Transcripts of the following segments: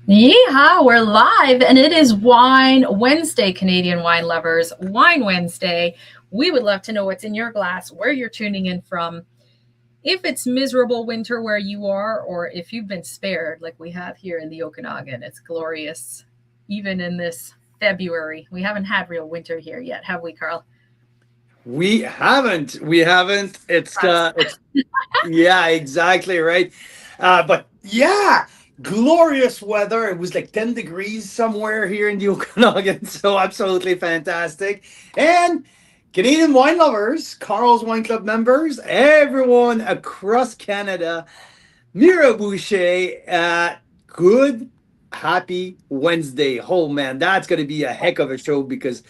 Yeehaw, we're live and it is Wine Wednesday, Canadian wine lovers. Wine Wednesday. We would love to know what's in your glass, where you're tuning in from, if it's miserable winter where you are, or if you've been spared like we have here in the Okanagan. It's glorious, even in this February. We haven't had real winter here yet, have we, Carl? We haven't. We haven't. It's yeah, exactly right. But yeah, glorious weather. It was like 10 degrees somewhere here in the Okanagan, so absolutely fantastic. And Canadian wine lovers, Carl's Wine Club members, everyone across Canada, Mira Boucher, good, happy Wednesday. Oh man, that's going to be a heck of a show because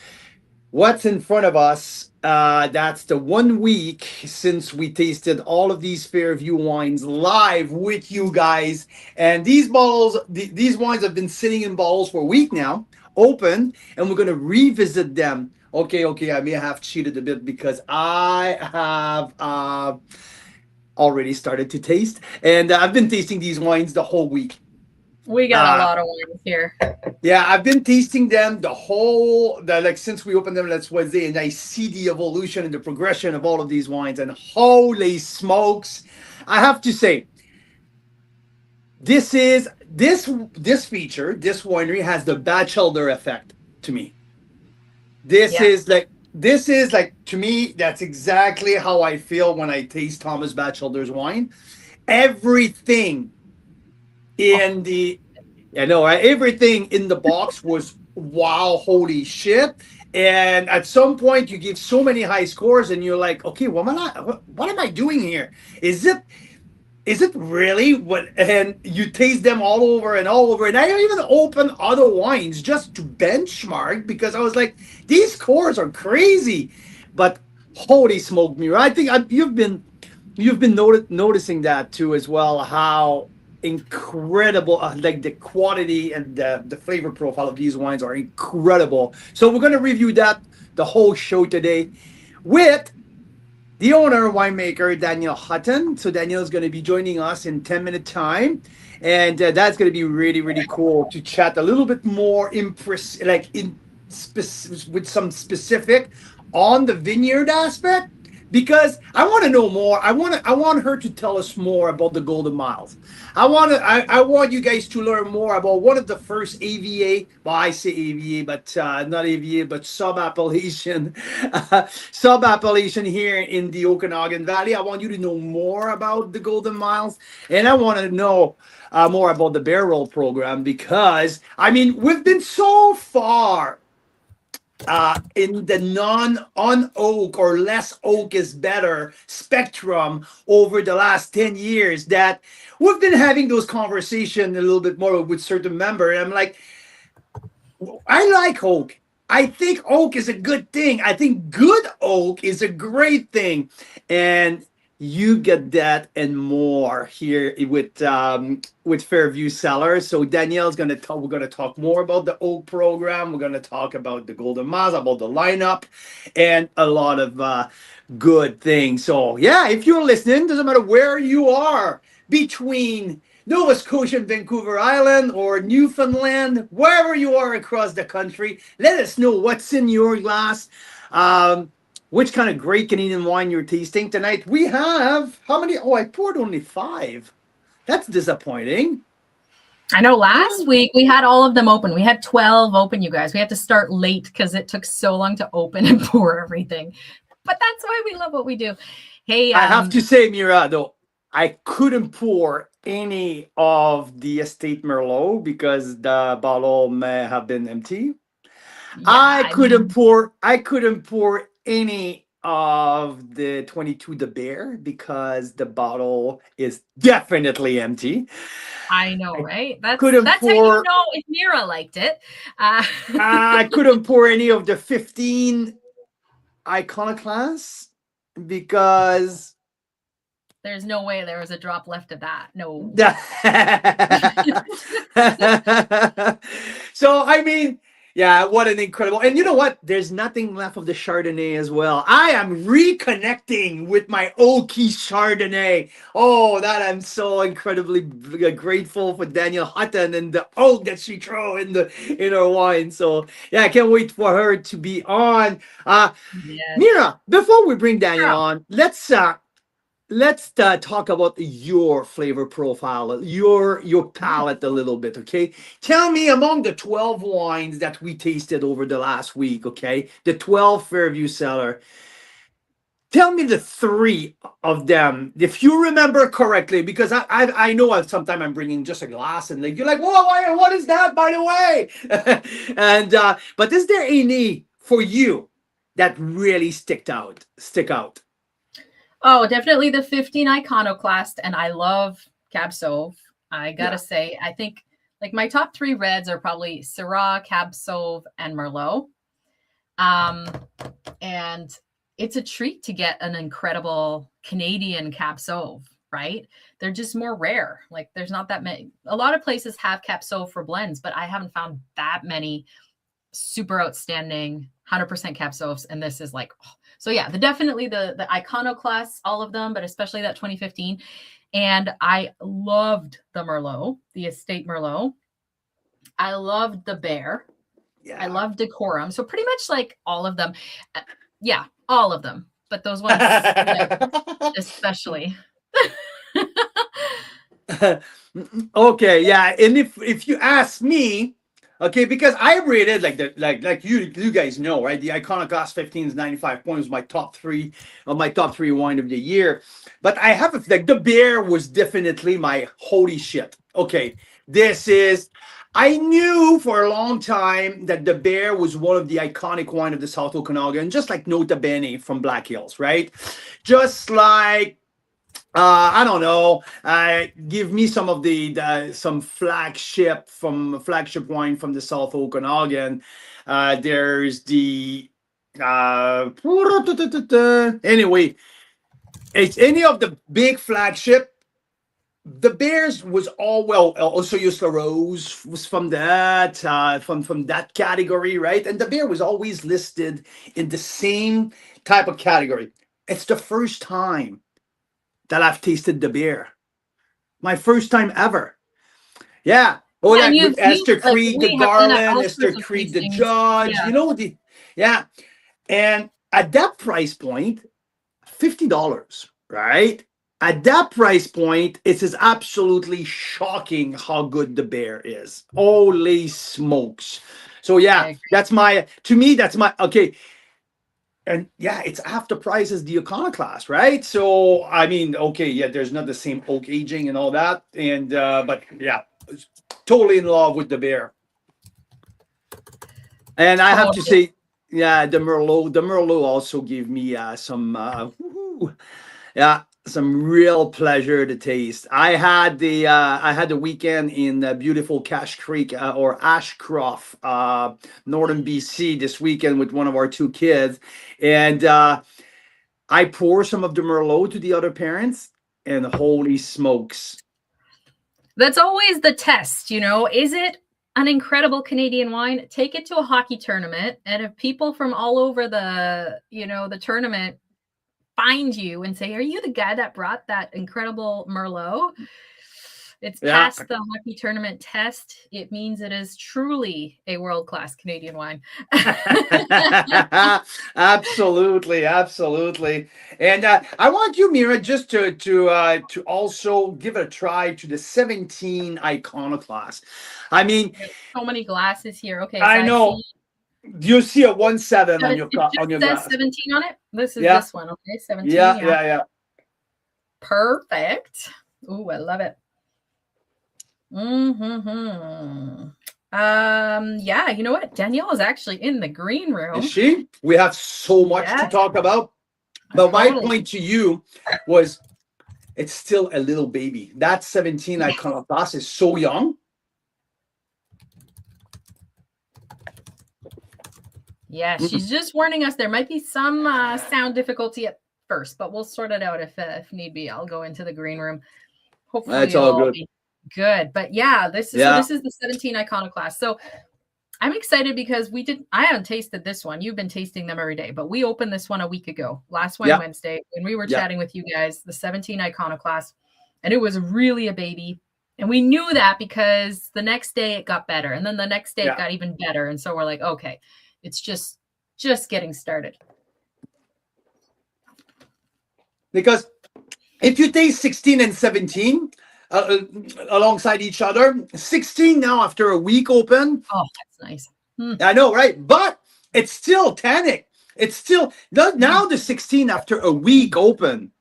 what's in front of us, that's the 1 week since we tasted all of these Fairview wines live with you guys. And these bottles, these wines have been sitting in bottles for a week now, open, and we're going to revisit them. Okay, I may have cheated a bit because I have already started to taste. And I've been tasting these wines the whole week. We got a Uh, lot of wines here. Yeah, I've been tasting them like since we opened them last Wednesday, and I see the evolution and the progression of all of these wines. And holy smokes, I have to say, this feature, this winery has the bachelor effect to me. This Yeah. is like this is like to me, that's exactly how I feel when I taste Thomas Batchelder's wine. Everything Oh, in the I know, right? Everything in the box was wow, holy shit. And at some point, you give so many high scores, and you're like, okay, what am I doing here? Is it is it really what? And you taste them all over and all over. And I even opened other wines just to benchmark because I was like, these scores are crazy. But holy smoke, Mira! You've been noticing that too as well. How incredible, like the quality and the flavor profile of these wines are incredible. So we're going to review that the whole show today with the owner, winemaker Danielle Hutton. So Danielle is going to be joining us in 10-minute time. And that's going to be really, really cool to chat a little bit more with some specific on the vineyard aspect because I want to know more. I want her to tell us more about the Golden Miles. I want you guys to learn more about one of the first AVA. Well, I say AVA, but not AVA, but sub appellation, sub appellation here in the Okanagan Valley. I want you to know more about the Golden Miles, and I want to know more about the barrel program because I mean we've been so far in the non-on oak or less oak is better spectrum over the last 10 years that we've been having those conversations a little bit more with certain member. And I'm like, I like oak. I think oak is a good thing. I think good oak is a great thing. And you get that and more here with Fairview Cellars. So Danielle's gonna talk. We're gonna talk more about the oak program. We're gonna talk about the Golden Miles, about the lineup, and a lot of good things. So yeah, if you're listening, doesn't matter where you are between Nova Scotia and Vancouver Island or Newfoundland, wherever you are across the country, let us know what's in your glass. Which kind of great Canadian wine you're tasting tonight? We have how many? Oh, I poured only five. That's disappointing. I know last week we had all of them open. We had 12 open, you guys. We had to start late because it took so long to open and pour everything. But that's why we love what we do. Hey, I have to say, Mira, though, I couldn't pour any of the Estate Merlot because the bottle may have been empty. yeah, I mean, I couldn't pour any of the 22 the bear because the bottle is definitely empty. I know, I right? That's couldn't that's how you pour know if Mira liked it. Uh, I couldn't pour any of the 15 iconoclast because there's no way there was a drop left of that. No. so I mean Yeah, what an incredible. And you know what? There's nothing left of the Chardonnay as well. I am reconnecting with my oaky Chardonnay. Oh, that I'm so incredibly grateful for Danielle Hutton and the oak that she throw in her wine. So yeah, I can't wait for her to be on. Yes. Mira, before we bring Danielle Girl. on, let's talk about your flavor profile, your palate a little bit, okay? Tell me among the 12 wines that we tasted over the last week, okay? The 12 Fairview Cellar. Tell me the three of them, if you remember correctly, because I know sometimes I'm bringing just a glass and like you're like, whoa, what is that, by the way? And but is there any for you that really stick out? Oh, definitely the 15 Iconoclast, and I love Cab Sauv. I gotta Yeah. say, I think like my top three reds are probably Syrah, Cab Sauv, and Merlot. Um, and it's a treat to get an incredible Canadian Cab Sauv, right? They're just more rare. Like there's not that many. A lot of places have Cab Sauv for blends, but I haven't found that many super outstanding 100% Cab Sauvs, and this is like so yeah, definitely the Iconoclasts, all of them, but especially that 2015. And I loved the Merlot, the Estate Merlot. I loved the Bear. Yeah. I love Decorum. So pretty much like all of them. Yeah, all of them. But those ones especially. Okay, yeah, and if you ask me, okay, because I rated like you guys know, right? The Iconoclast 15 is 95 points, my top three wine of the year. But I have like the Bear was definitely my holy shit. Okay, this is. I knew for a long time that the Bear was one of the iconic wine of the South Okanagan, just like Nota Bene from Black Hills, right? Just like I don't know. Give me some of some flagship wine from the South Okanagan. There's the anyway. It's any of the big flagship. The Bears was all well. Also, Yusla Rose was from from that category, right? And the Bear was always listed in the same type of category. It's the first time that I've tasted the Bear. My first time ever. Yeah. Oh, And that you've with Esther like Creed, the we have done Garland, all Esther sorts of Creed, the tastings. Judge. Yeah. You know the yeah. And at that price point, $50, right? At that price point, it is absolutely shocking how good the Bear is. Holy smokes! So yeah, that's my okay. And yeah, it's half the price as the Iconoclast, right? So I mean, okay, yeah, there's not the same oak aging and all that, and but yeah, totally in love with the Bear. And I have to say, yeah, the Merlot also gave me some real pleasure to taste. I had the weekend in beautiful Cache Creek or Ashcroft, northern BC this weekend with one of our two kids, and I pour some of the Merlot to the other parents, and holy smokes! That's always the test, you know. Is it an incredible Canadian wine? Take it to a hockey tournament, and if people from all over the tournament find you and say, "Are you the guy that brought that incredible Merlot?" It's passed the hockey tournament test. It means it is truly a world-class Canadian wine. Absolutely, absolutely. And I want you, Mira, just to also give it a try to the 17 Iconoclast. I mean, so many glasses here. Okay, so I know. You see a 1.7 on your says glass. 17 on it. This is this one. Okay, 17. Yeah. Perfect. Ooh, I love it. Yeah, you know what? Danielle is actually in the green room. Is she? We have so much to talk about. But my point to you was it's still a little baby. That 17 Iconoclast is so young. Yeah, she's just warning us there might be some sound difficulty at first, but we'll sort it out if need be. I'll go into the green room. Hopefully that's all good. Be good. But yeah, this is the 17 Iconoclast. So I'm excited because I haven't tasted this one. You've been tasting them every day, but we opened this one a week ago, last Wine Yeah, Wednesday, when we were yeah, chatting with you guys, the 17 Iconoclast, and it was really a baby. And we knew that because the next day it got better, and then the next day it yeah. got even better. And so we're like, okay, it's just getting started. Because if you taste 16 and 17 alongside each other, 16 now after a week open, Oh, that's nice. I know, right? But it's still tannic. It's still now the 16 after a week open.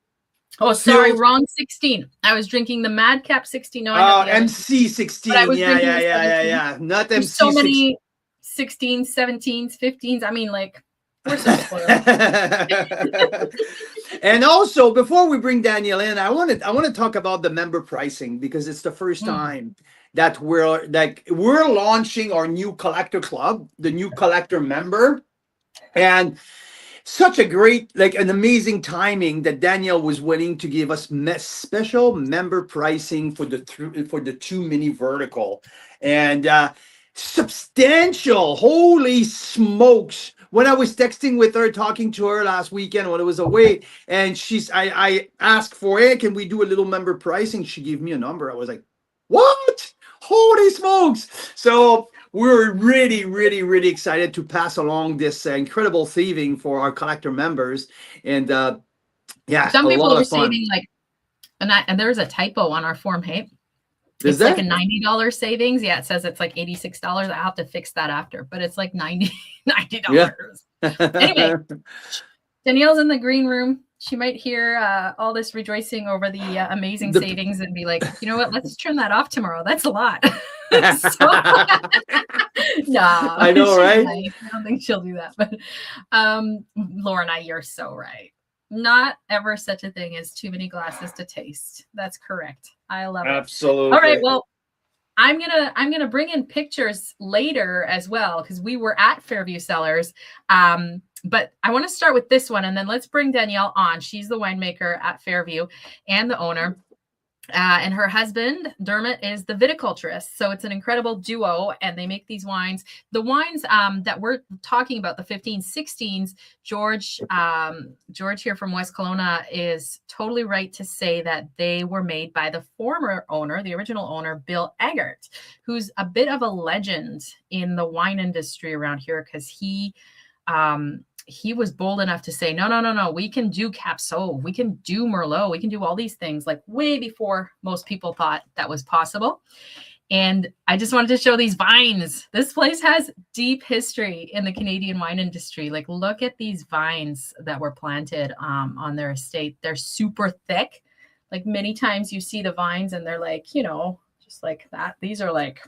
Oh, sorry, wrong 16. I was drinking the Madcap 16. No, I have the MC 16. but I was Yeah, drinking yeah, the yeah, 17. yeah. Not There's MC so 16. many 16s, 17s, 15s. I mean, like, we're so spoiled. And also, before we bring Danielle in, I want to talk about the member pricing, because it's the first time that we're launching our new collector club, the new collector member, and such a great, like, an amazing timing that Danielle was willing to give us special member pricing for the two mini vertical, and substantial. Holy smokes! When I was texting with her, talking to her last weekend when I was away, and I asked for, hey, can we do a little member pricing? She gave me a number. I was like, what? Holy smokes! So we're really, really, really excited to pass along this incredible saving for our collector members, and yeah, Some a people lot were of fun. saving like, and there's a typo on our form. Hey, Is it's like that a $90 savings. Yeah, it says it's like $86. I have to fix that after, but it's like $90. Yeah. Anyway, Danielle's in the green room. She might hear all this rejoicing over the amazing savings and be like, you know what? Let's turn that off tomorrow. That's a lot. Nah, I know, right? Nice. I don't think she'll do that. But Lorna, you're so right. Not ever such a thing as too many glasses to taste. That's correct. I love it. Absolutely. All right. Well, I'm gonna bring in pictures later as well, because we were at Fairview Cellars. But I want to start with this one, and then let's bring Danielle on. She's the winemaker at Fairview and the owner. And her husband, Dermot, is the viticulturist. So it's an incredible duo, and they make these wines. The wines that we're talking about, the 15, 16s, George here from West Kelowna is totally right to say that they were made by the former owner, the original owner, Bill Eggert, who's a bit of a legend in the wine industry around here, because he was bold enough to say, no, we can do Cab Sauv, we can do Merlot, we can do all these things, like way before most people thought that was possible. And I just wanted to show these vines. This place has deep history in the Canadian wine industry. Like, look at these vines that were planted on their estate. They're super thick. Like, many times you see the vines and they're like, just like that. These are like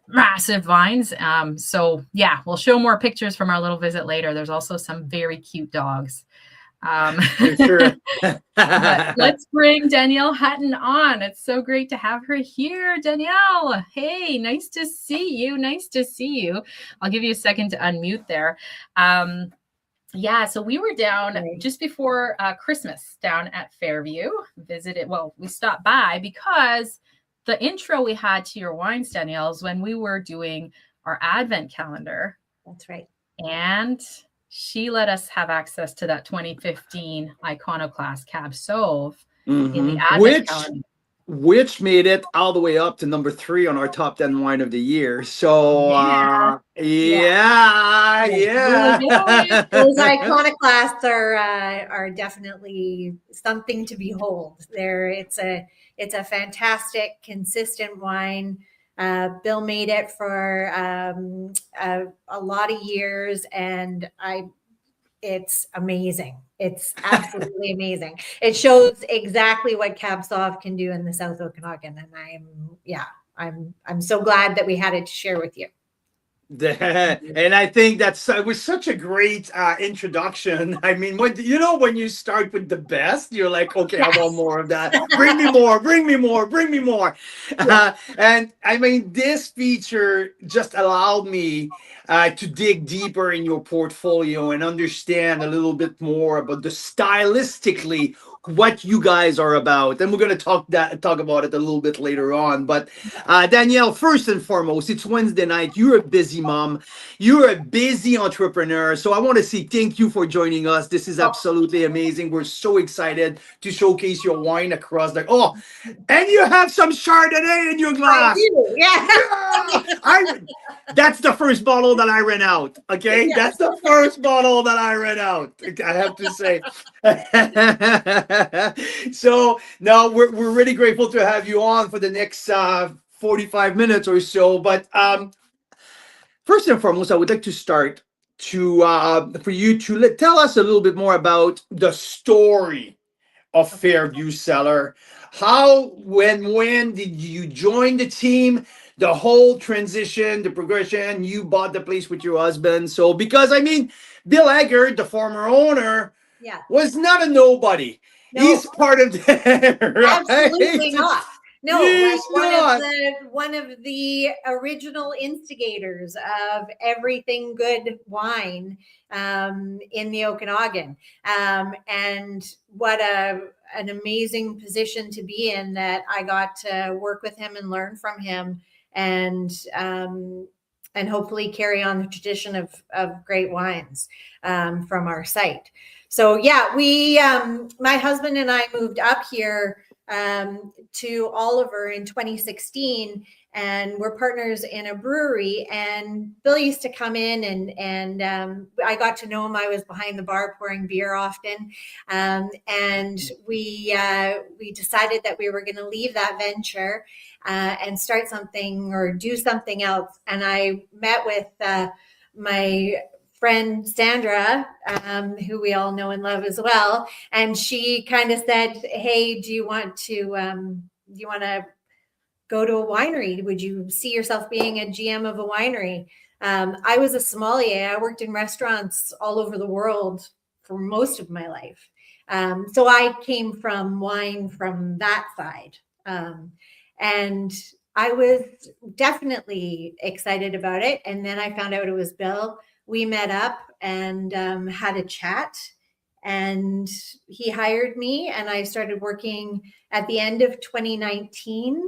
massive vines. So yeah, we'll show more pictures from our little visit later. There's also some very cute dogs. Sure. But let's bring Danielle Hutton on. It's so great to have her here. Danielle, hey, nice to see you. I'll give you a second to unmute there. Yeah, so we were down just before Christmas down at Fairview, we stopped by because the intro we had to your wines, Danielle, is when we were doing our Advent calendar. That's right. And she let us have access to that 2015 Iconoclast Cab Sauv in the Advent calendar. Which made it all the way up to number 3 on our top 10 wine of the year. So, yeah. Those iconoclasts are definitely something to behold. It's a fantastic, consistent wine. Bill made it for a lot of years, and it's amazing. It's absolutely amazing. It shows exactly what Cab Sauv can do in the South Okanagan, and I'm so glad that we had it to share with you. And I think it was such a great introduction. I mean, when you start with the best, you're like, okay, I want more of that. Bring me more. And I mean, this feature just allowed me to dig deeper in your portfolio and understand a little bit more about the stylistically what you guys are about, and we're going to talk about it a little bit later on. But Danielle, first and foremost, it's Wednesday night. You're a busy mom, you're a busy entrepreneur, so I want to say thank you for joining us. This is absolutely amazing. We're so excited to showcase your wine across the and you have some Chardonnay in your glass. I do, yeah. That's the first bottle that I ran out. Okay, Yeah. that's the first bottle that I ran out. I have to say. So now we're really grateful to have you on for the next 45 minutes or so. But first and foremost, I would like to start for you to tell us a little bit more about the story of Fairview Cellar. How, when did you join the team? The whole transition, the progression. You bought the place with your husband. So, because I mean, Bill Eggert, the former owner, Yeah. was not a nobody. No. He's part of the right? Absolutely not. No, He's like not. one of the original instigators of everything good wine in the Okanagan. And what an amazing position to be in, that I got to work with him and learn from him, and hopefully carry on the tradition of great wines from our site. So yeah, we my husband and I moved up here to Oliver in 2016, and we're partners in a brewery. And Bill used to come in, and I got to know him. I was behind the bar pouring beer often, and we decided that we were going to leave that venture and start something or do something else. And I met with my friend Sandra, who we all know and love as well, and she kind of said, "Hey, do you want to go to a winery? Would you see yourself being a GM of a winery?" I was a sommelier. I worked in restaurants all over the world for most of my life, so I came from wine from that side, and I was definitely excited about it. And then I found out it was Bill. We met up and had a chat, and he hired me, and I started working at the end of 2019,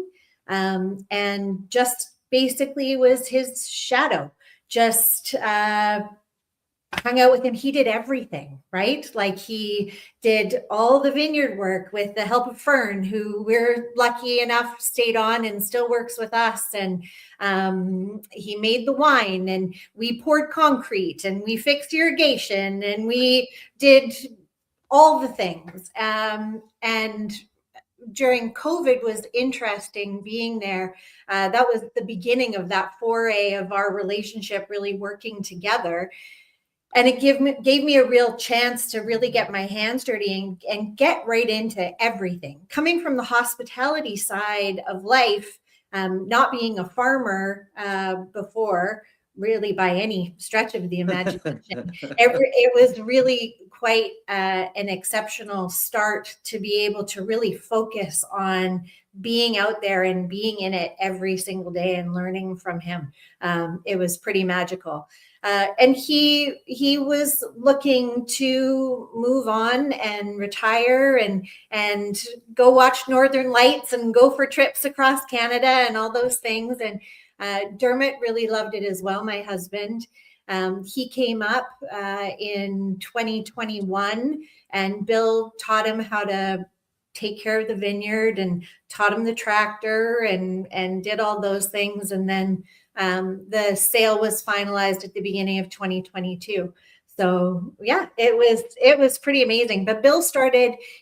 and just basically was his shadow. Just hung out with him. He did everything, right? Like, he did all the vineyard work with the help of Fern, who we're lucky enough stayed on and still works with us. And he made the wine, and we poured concrete, and we fixed irrigation, and we did all the things. And during COVID was interesting being there. That was the beginning of that foray of our relationship really working together. And it gave me a real chance to really get my hands dirty and get right into everything. Coming from the hospitality side of life, not being a farmer before, really by any stretch of the imagination, it was really quite an exceptional start to be able to really focus on being out there and being in it every single day and learning from him. It was pretty magical. And he was looking to move on and retire and go watch Northern Lights and go for trips across Canada and all those things. And Dermot really loved it as well, my husband. He came up in 2021, and Bill taught him how to take care of the vineyard and taught him the tractor and did all those things. And then the sale was finalized at the beginning of 2022. So yeah, it was pretty amazing. But Bill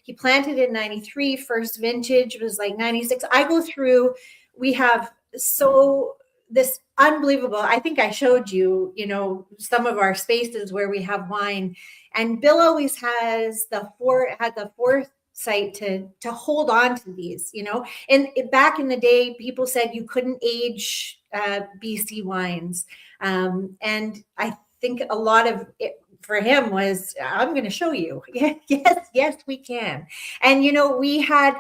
he planted in 93, first vintage was like 96. I go through, we have this unbelievable, I think I showed you, some of our spaces where we have wine, and Bill always has the foresight to hold on to these, and back in the day, people said you couldn't age BC wines. And I think a lot of it for him was, I'm going to show you. Yes, we can. And, we had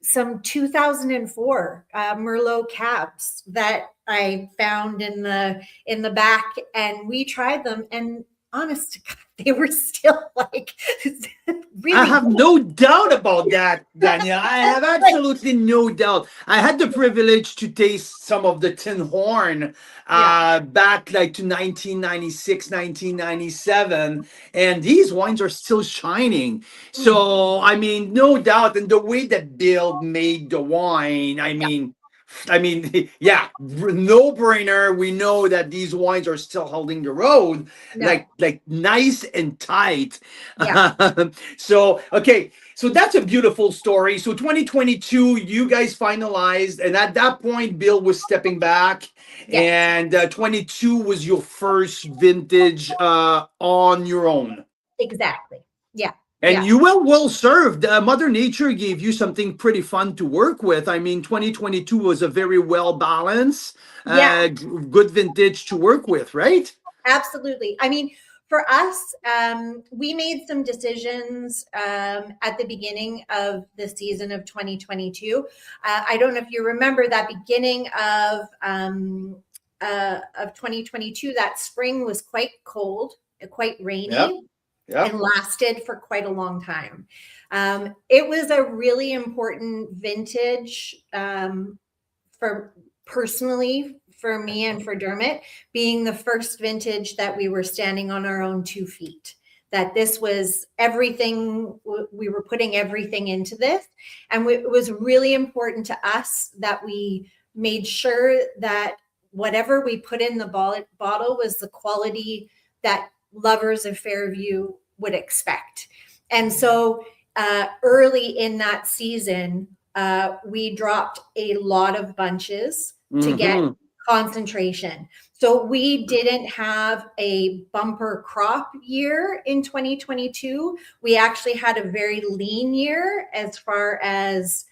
some 2004 Merlot cabs that I found in the back, and we tried them, and honest to God, they were still like really. I have no doubt about that, Danielle. I have absolutely no doubt. I had the privilege to taste some of the Tin Horn back like to 1996, 1997, and these wines are still shining. So, I mean, no doubt. And the way that Bill made the wine, yeah, no brainer. We know that these wines are still holding the road, No. like nice and tight. Yeah. So okay, so that's a beautiful story. So 2022, you guys finalized, and at that point, Bill was stepping back, Yes. and 22 was your first vintage on your own. Exactly. Yeah. And Yeah. you were well served. Mother Nature gave you something pretty fun to work with. I mean, 2022 was a very well balanced, Yeah. good vintage to work with, right? Absolutely. I mean, for us, we made some decisions at the beginning of the season of 2022. I don't know if you remember that beginning of 2022. That spring was quite cold, quite rainy. Yep. And lasted for quite a long time. It was a really important vintage for personally for me and for Dermot, being the first vintage that we were standing on our own 2 feet. That this was everything, we were putting everything into this. And it was really important to us that we made sure that whatever we put in the bottle was the quality that lovers of Fairview would expect. And so early in that season, we dropped a lot of bunches to get concentration. So we didn't have a bumper crop year in 2022. We actually had a very lean year as far as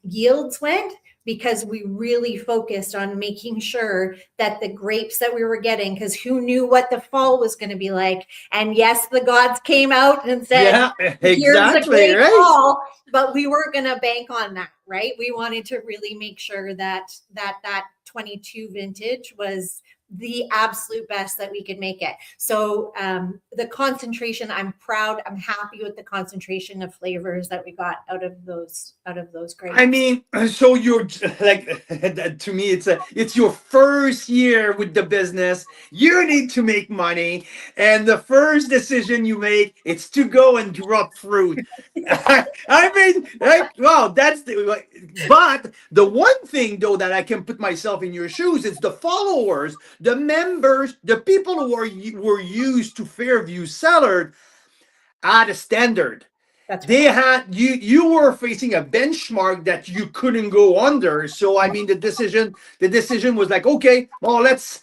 yields went, because we really focused on making sure that the grapes that we were getting, because who knew what the fall was going to be like? And yes, the gods came out and said, yeah, here's exactly, a great right? fall, but we weren't going to bank on that, right? We wanted to really make sure that 22 vintage was the absolute best that we could make it. So the concentration, I'm proud, I'm happy with the concentration of flavors that we got out of those grapes. I mean, so you're like, to me, it's your first year with the business. You need to make money, and the first decision you make it's to go and drop fruit. I mean, like, well, but the one thing though that I can put myself in your shoes is the followers, the members, the people who were used to Fairview Cellars at a standard. That's right. They had you were facing a benchmark that you couldn't go under. So I mean the decision was like, okay, well, let's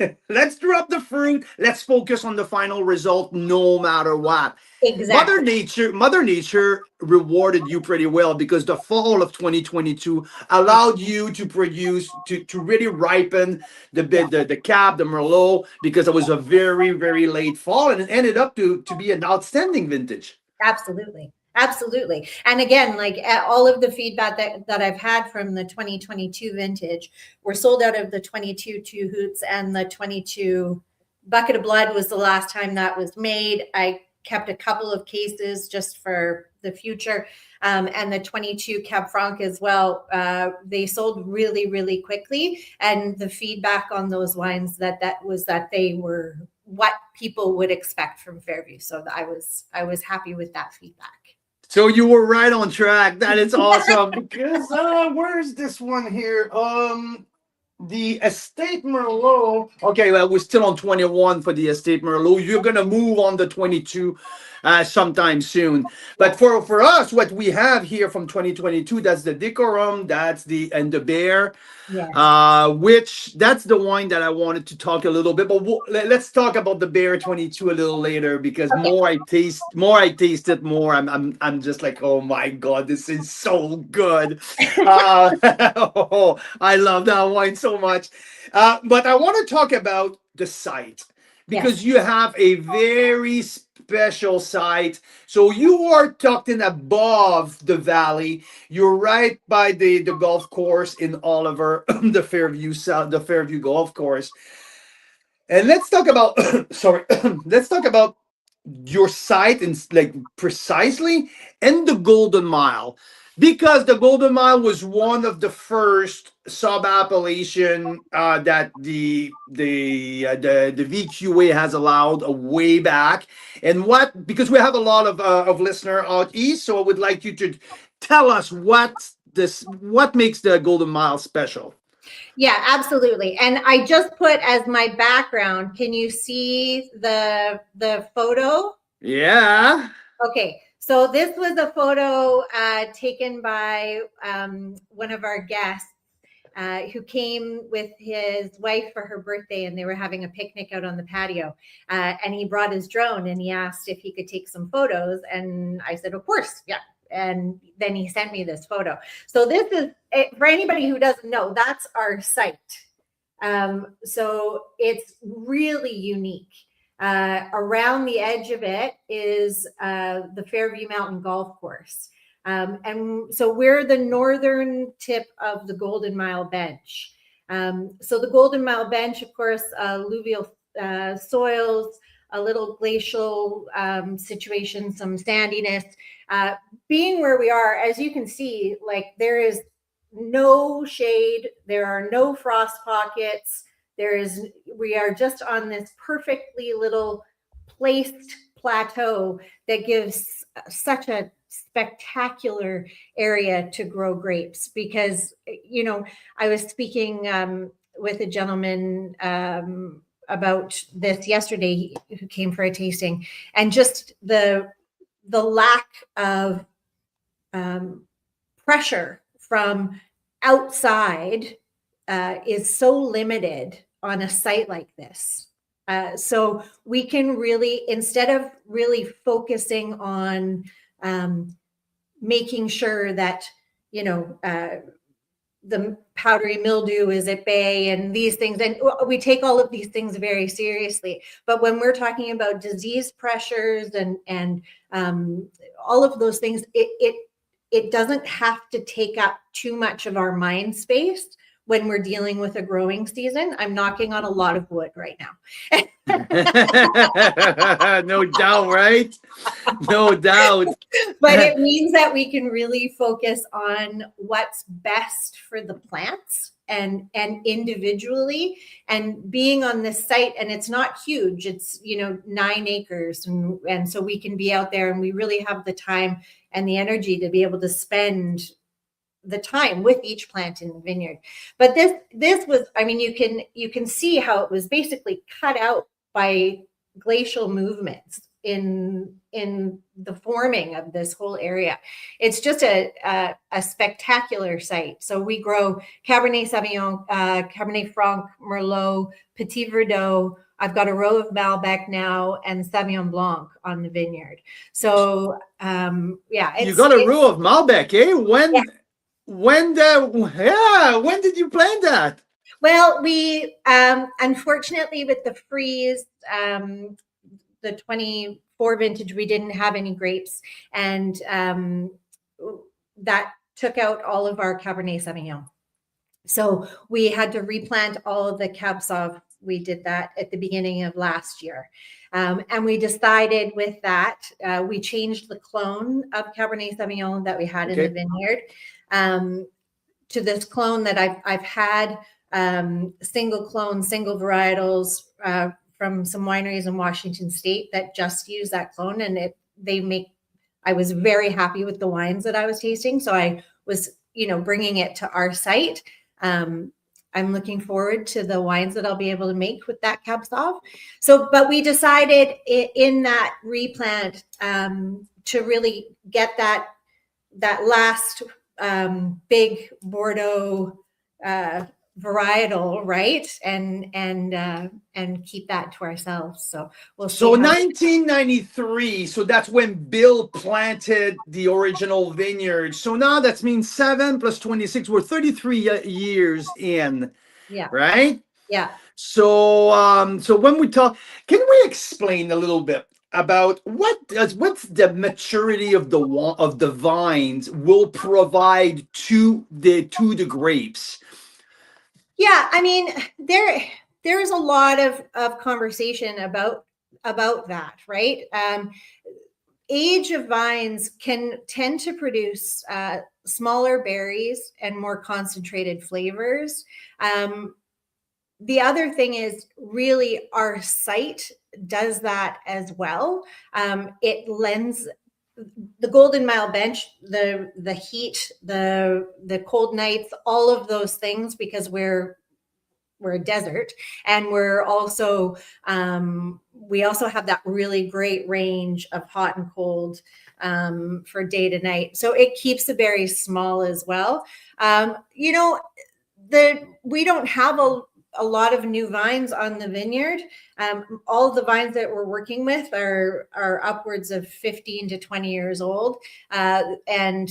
drop the fruit, let's focus on the final result no matter what. Exactly. Mother Nature rewarded you pretty well, because the fall of 2022 allowed you to produce, to really ripen the Cab, the Merlot, because it was a very, very late fall, and it ended up to be an outstanding vintage. Absolutely. Absolutely. And again, like all of the feedback that I've had from the 2022 vintage, we're sold out of the 22 Two Hoots, and the 22 Bucket of Blood was the last time that was made. I kept a couple of cases just for the future. And the 22 Cab Franc as well. They sold really, really quickly. And the feedback on those wines that was that they were what people would expect from Fairview. So I was happy with that feedback. So you were right on track. That is awesome. Because where's this one here? The Estate Merlot. Okay, well, we're still on 21 for the Estate Merlot. You're gonna move on to 22 sometime soon. But for us, what we have here from 2022, that's the Decorum, that's the Bear. Yeah. Which that's the wine that I wanted to talk a little bit, but let's talk about the Bear 22 a little later, because Okay. more I taste it, more I'm just like, oh my god, this is so good. Oh, I love that wine so much. But I want to talk about the site, because you have a very special site. So you are tucked in above the valley. You're right by the golf course in Oliver, the Fairview golf course. And let's talk about sorry, let's talk about your site and like precisely and the Golden Mile, because the Golden Mile was one of the first sub-appellation that the VQA has allowed way back. And what, because we have a lot of listener out east, so I would like you to tell us what makes the Golden Mile special. Yeah, absolutely. And I just put as my background, can you see the photo? Yeah. Okay. So this was a photo taken by one of our guests who came with his wife for her birthday, and they were having a picnic out on the patio. And he brought his drone and he asked if he could take some photos. And I said, of course, yeah. And then he sent me this photo. So this is, for anybody who doesn't know, that's our site. So it's really unique. Around the edge of it is the Fairview Mountain Golf Course. And so we're the northern tip of the Golden Mile Bench. So the Golden Mile Bench, of course, alluvial soils, a little glacial situation, some sandiness. Being where we are, as you can see, like there is no shade, there are no frost pockets. We are just on this perfectly little placed plateau that gives such a spectacular area to grow grapes. Because, you know, I was speaking with a gentleman about this yesterday who came for a tasting, and just the lack of pressure from outside is so limited on a site like this. So we can really, instead of really focusing on making sure that, you know, the powdery mildew is at bay and these things, and we take all of these things very seriously. But when we're talking about disease pressures and all of those things, it doesn't have to take up too much of our mind space when we're dealing with a growing season. I'm knocking on a lot of wood right now. No doubt, right? No doubt. But it means that we can really focus on what's best for the plants and individually. And being on this site, and it's not huge, it's, you know, 9 acres. And so we can be out there, and we really have the time and the energy to be able to spend the time with each plant in the vineyard. But this was, I mean, you can see how it was basically cut out by glacial movements in the forming of this whole area. It's just a spectacular site. So we grow Cabernet Sauvignon, Cabernet Franc, Merlot, Petit Verdot. I've got a row of Malbec now and Sauvignon Blanc on the vineyard. So yeah, you got a row of Malbec, eh? When did you plant that? Well, we unfortunately with the freeze, the 24 vintage, we didn't have any grapes, and that took out all of our Cabernet Sauvignon. So we had to replant all of the Cab Sauv. We did that at the beginning of last year. And we decided with that, we changed the clone of Cabernet Sauvignon that we had in the vineyard to this clone that I've had, single clone, single varietals from some wineries in Washington State that just use that clone. And I was very happy with the wines that I was tasting. So I was, you know, bringing it to our site. I'm looking forward to the wines that I'll be able to make with that Cab Sauv. So, but we decided in that replant to really get that last big Bordeaux varietal, right, and keep that to ourselves. So we'll see. So 1993. So that's when Bill planted the original vineyard. So now that means 7 plus 26. We're 33 years in. Yeah. Right. Yeah. So so when we talk, can we explain a little bit about what's the maturity of the vines will provide to the grapes? Yeah, I mean, there is a lot of conversation about about that, right? Age of vines can tend to produce smaller berries and more concentrated flavors. The other thing is really our site does that as well. It lends the Golden Mile Bench, the heat, the cold nights, all of those things, because we're a desert, and we're also we also have that really great range of hot and cold for day to night, so it keeps the berries small as well. You know, we don't have a lot of new vines on the vineyard. All of the vines that we're working with are upwards of 15 to 20 years old, and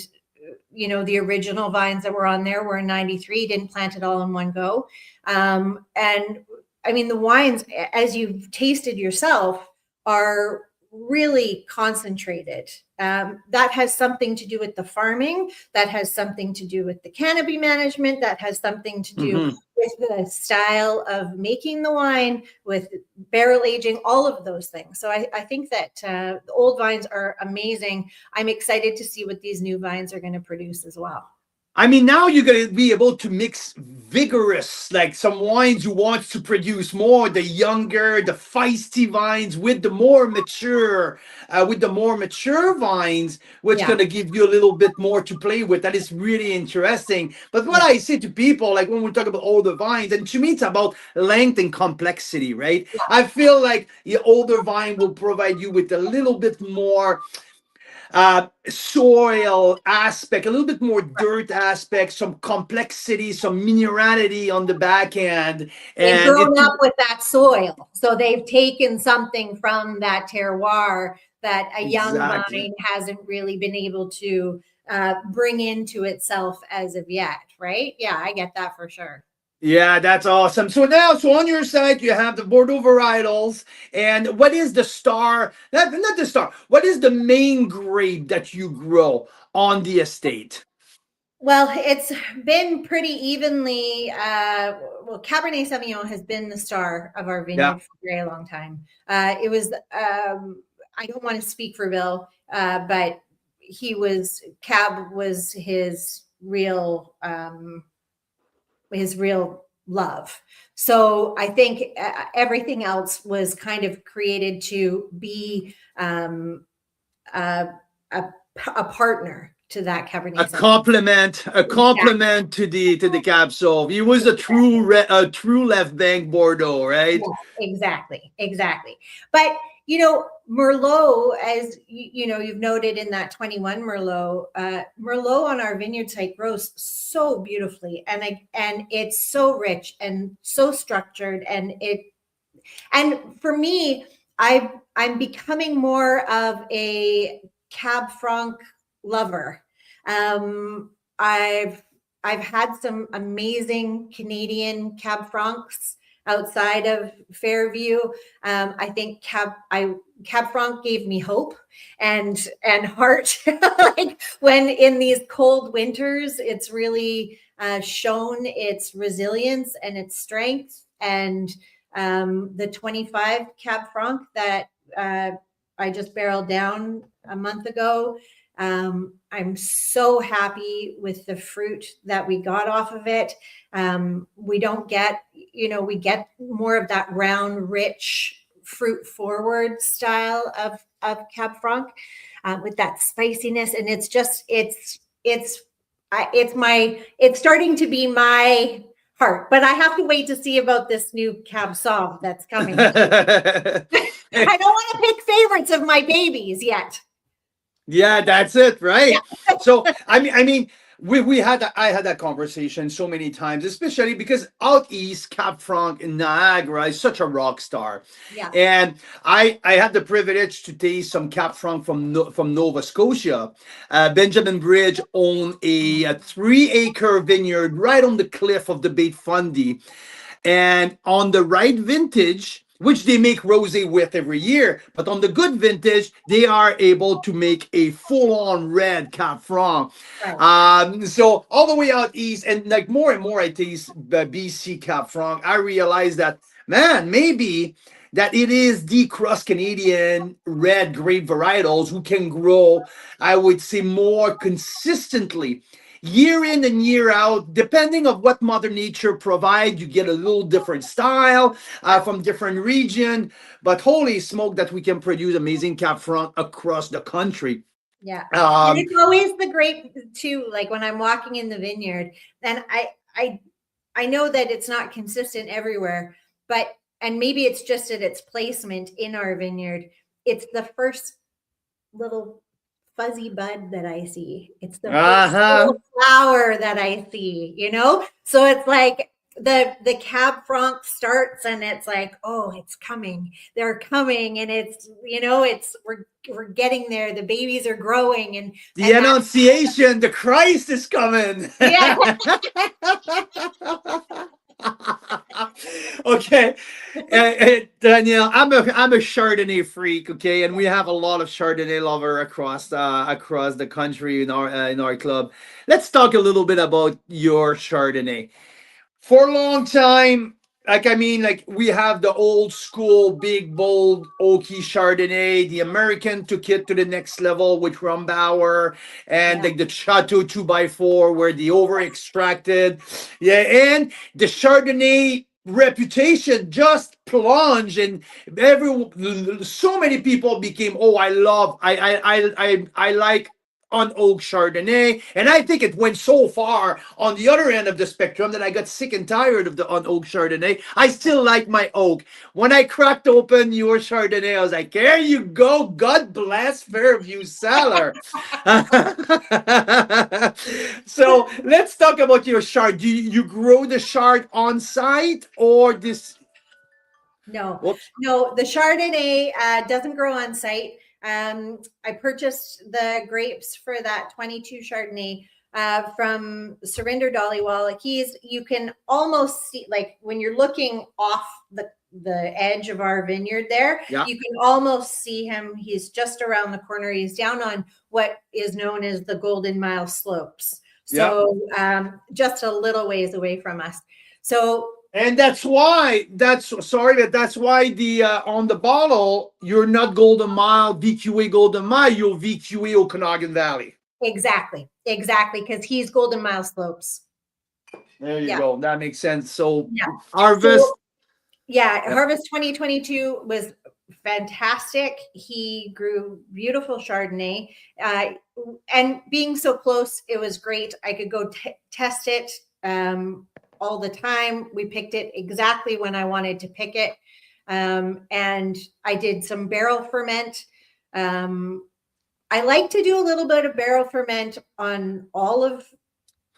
you know, the original vines that were on there were in 93, didn't plant it all in one go. And I mean, the wines, as you've tasted yourself, are really concentrated. That has something to do with the farming, that has something to do with the canopy management, that has something to do with the style of making the wine, with barrel aging, all of those things. So I think that the old vines are amazing. I'm excited to see what these new vines are going to produce as well. I mean, now you're going to be able to mix vigorous, like some wines you want to produce more, the younger, the feisty vines with the more mature, vines, which Yeah. going to give you a little bit more to play with. That is really interesting. But what I say to people, like when we talk about older vines, and to me, it's about length and complexity, right? Yeah. I feel like the older vine will provide you with a little bit more soil aspect, a little bit more dirt aspect, some complexity, some minerality on the back end. They've And grown up with that soil, so they've taken something from that terroir that a young vine hasn't really been able to bring into itself as of yet, right? Yeah, I get that for sure. Yeah, that's awesome. So now, so on your side, you have the Bordeaux varietals. And what is the star? Not the star. What is the main grape that you grow on the estate? Well, it's been pretty evenly. Well, Cabernet Sauvignon has been the star of our vineyard for a very long time. It was, I don't want to speak for Bill, but Cab was his real love. So I think everything else was kind of created to be a partner to that Cabernet Sauvignon. A compliment to the Cab Sauv. He was a true left bank Bordeaux, right? Yeah, exactly. But you know, Merlot, as you know, you've noted in that 21 Merlot, Merlot on our vineyard site grows so beautifully, and it's so rich and so structured, and for me, I'm becoming more of a Cab Franc lover. I've had some amazing Canadian Cab Francs outside of Fairview. I think Cab Franc gave me hope and heart. Like when in these cold winters, it's really shown its resilience and its strength. And the 25 Cab Franc that I just barreled down a month ago, I'm so happy with the fruit that we got off of it. We don't get, we get more of that round, rich, fruit forward style of Cab Franc with that spiciness. And it's just, it's starting to be my heart, but I have to wait to see about this new Cab Sauv that's coming. I don't want to pick favorites of my babies yet. Yeah, that's it, right? Yeah. So I mean, I had that conversation so many times, especially because out east, Cab Franc in Niagara is such a rock star. Yeah. And I had the privilege to taste some Cab Franc from Nova Scotia. Benjamin Bridge owned a 3-acre vineyard right on the cliff of the Bay Fundy, and on the right vintage, which they make rosé with every year, but on the good vintage, they are able to make a full-on red Cab Franc. Right. So all the way out east, and like more and more I taste BC Cab Franc, I realize that, man, maybe that it is the cross-Canadian red grape varietals who can grow, I would say, more consistently year in and year out, depending on what Mother Nature provides. You get a little different style from different region, but holy smoke that we can produce amazing Cab Franc across the country. Yeah. And it's always the grape too. Like when I'm walking in the vineyard, and I know that it's not consistent everywhere, but, and maybe it's just at its placement in our vineyard. It's the first little fuzzy bud that I see. It's the first little flower that I see, you know? So it's like the Cab Franc starts and it's like, oh, it's coming. They're coming. And it's, you know, it's, we're getting there. The babies are growing and the Annunciation, the Christ is coming. Yeah. Okay, Danielle, I'm a Chardonnay freak. Okay, and we have a lot of Chardonnay lover across the country in our club. Let's talk a little bit about your Chardonnay. For a long time, like we have the old school, big, bold, oaky Chardonnay. The American took it to the next level with Rumbauer and like the Chateau 2x4, where the over extracted. Yeah, and the Chardonnay reputation just plunged, and so many people became, oh, I like on oak Chardonnay, and I think it went so far on the other end of the spectrum that I got sick and tired of the on oak Chardonnay. I still like my oak. When I cracked open your Chardonnay, I was like, there you go. God bless Fairview Cellar. So let's talk about your chard. Do you grow the chard on site or this? No, Whoops. no, the Chardonnay doesn't grow on site. I purchased the grapes for that 22 Chardonnay from Surinder Dhaliwal. You can almost see, like when you're looking off the edge of our vineyard there, you can almost see him. He's just around the corner. He's down on what is known as the Golden Mile slopes. So just a little ways away from us. So, and that's why the on the bottle, you're not Golden Mile, VQA Golden Mile, you're VQA Okanagan Valley. Exactly, because he's Golden Mile slopes. There you go. That makes sense. So harvest. So, harvest 2022 was fantastic. He grew beautiful Chardonnay, and being so close, it was great. I could go test it all the time. We picked it exactly when I wanted to pick it. And I did some barrel ferment. I like to do a little bit of barrel ferment on all of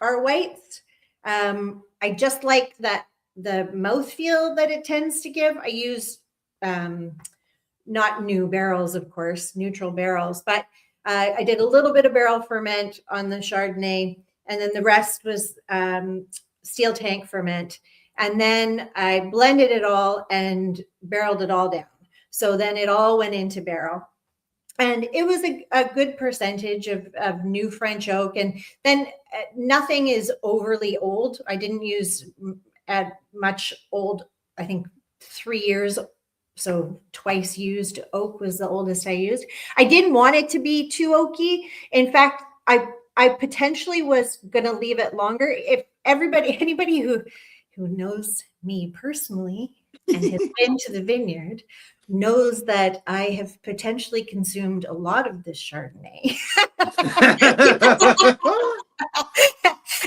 our whites. I just like that the mouthfeel that it tends to give. I use not new barrels, of course, neutral barrels, but I did a little bit of barrel ferment on the Chardonnay, and then the rest was steel tank ferment. And then I blended it all and barreled it all down. So then it all went into barrel. And it was a good percentage of new French oak. And then nothing is overly old. I didn't use much old, I think 3 years. So twice used oak was the oldest I used. I didn't want it to be too oaky. In fact, I potentially was going to leave it longer. If anybody who knows me personally and has been to the vineyard knows that I have potentially consumed a lot of this Chardonnay.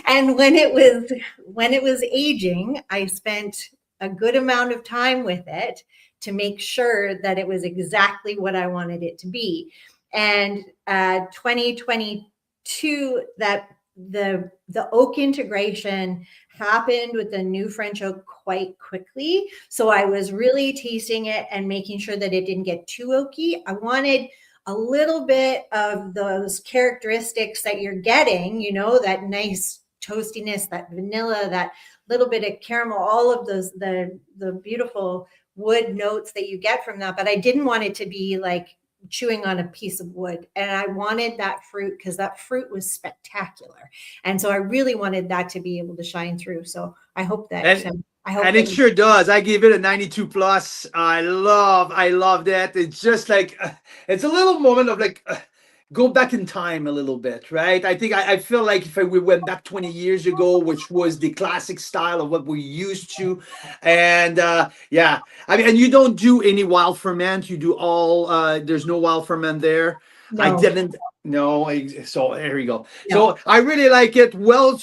And when it was aging, I spent a good amount of time with it to make sure that it was exactly what I wanted it to be. And 2022, that the oak integration happened with the new French oak quite quickly. So I was really tasting it and making sure that it didn't get too oaky. I wanted a little bit of those characteristics that you're getting, you know, that nice toastiness, that vanilla, that little bit of caramel, all of those, the beautiful wood notes that you get from that. But I didn't want it to be like chewing on a piece of wood. And I wanted that fruit because that fruit was spectacular. And so I really wanted that to be able to shine through. So I hope that I hope And that it sure does. I gave it a 92 plus. I love that. It's just like, it's a little moment of like, go back in time a little bit, right? I think I feel like if we went back 20 years ago, which was the classic style of what we used to. And yeah, I mean, and you don't do any wild ferment. You do all, there's no wild ferment there. I no, didn't. No, so there you go. no. So I really like it. Well,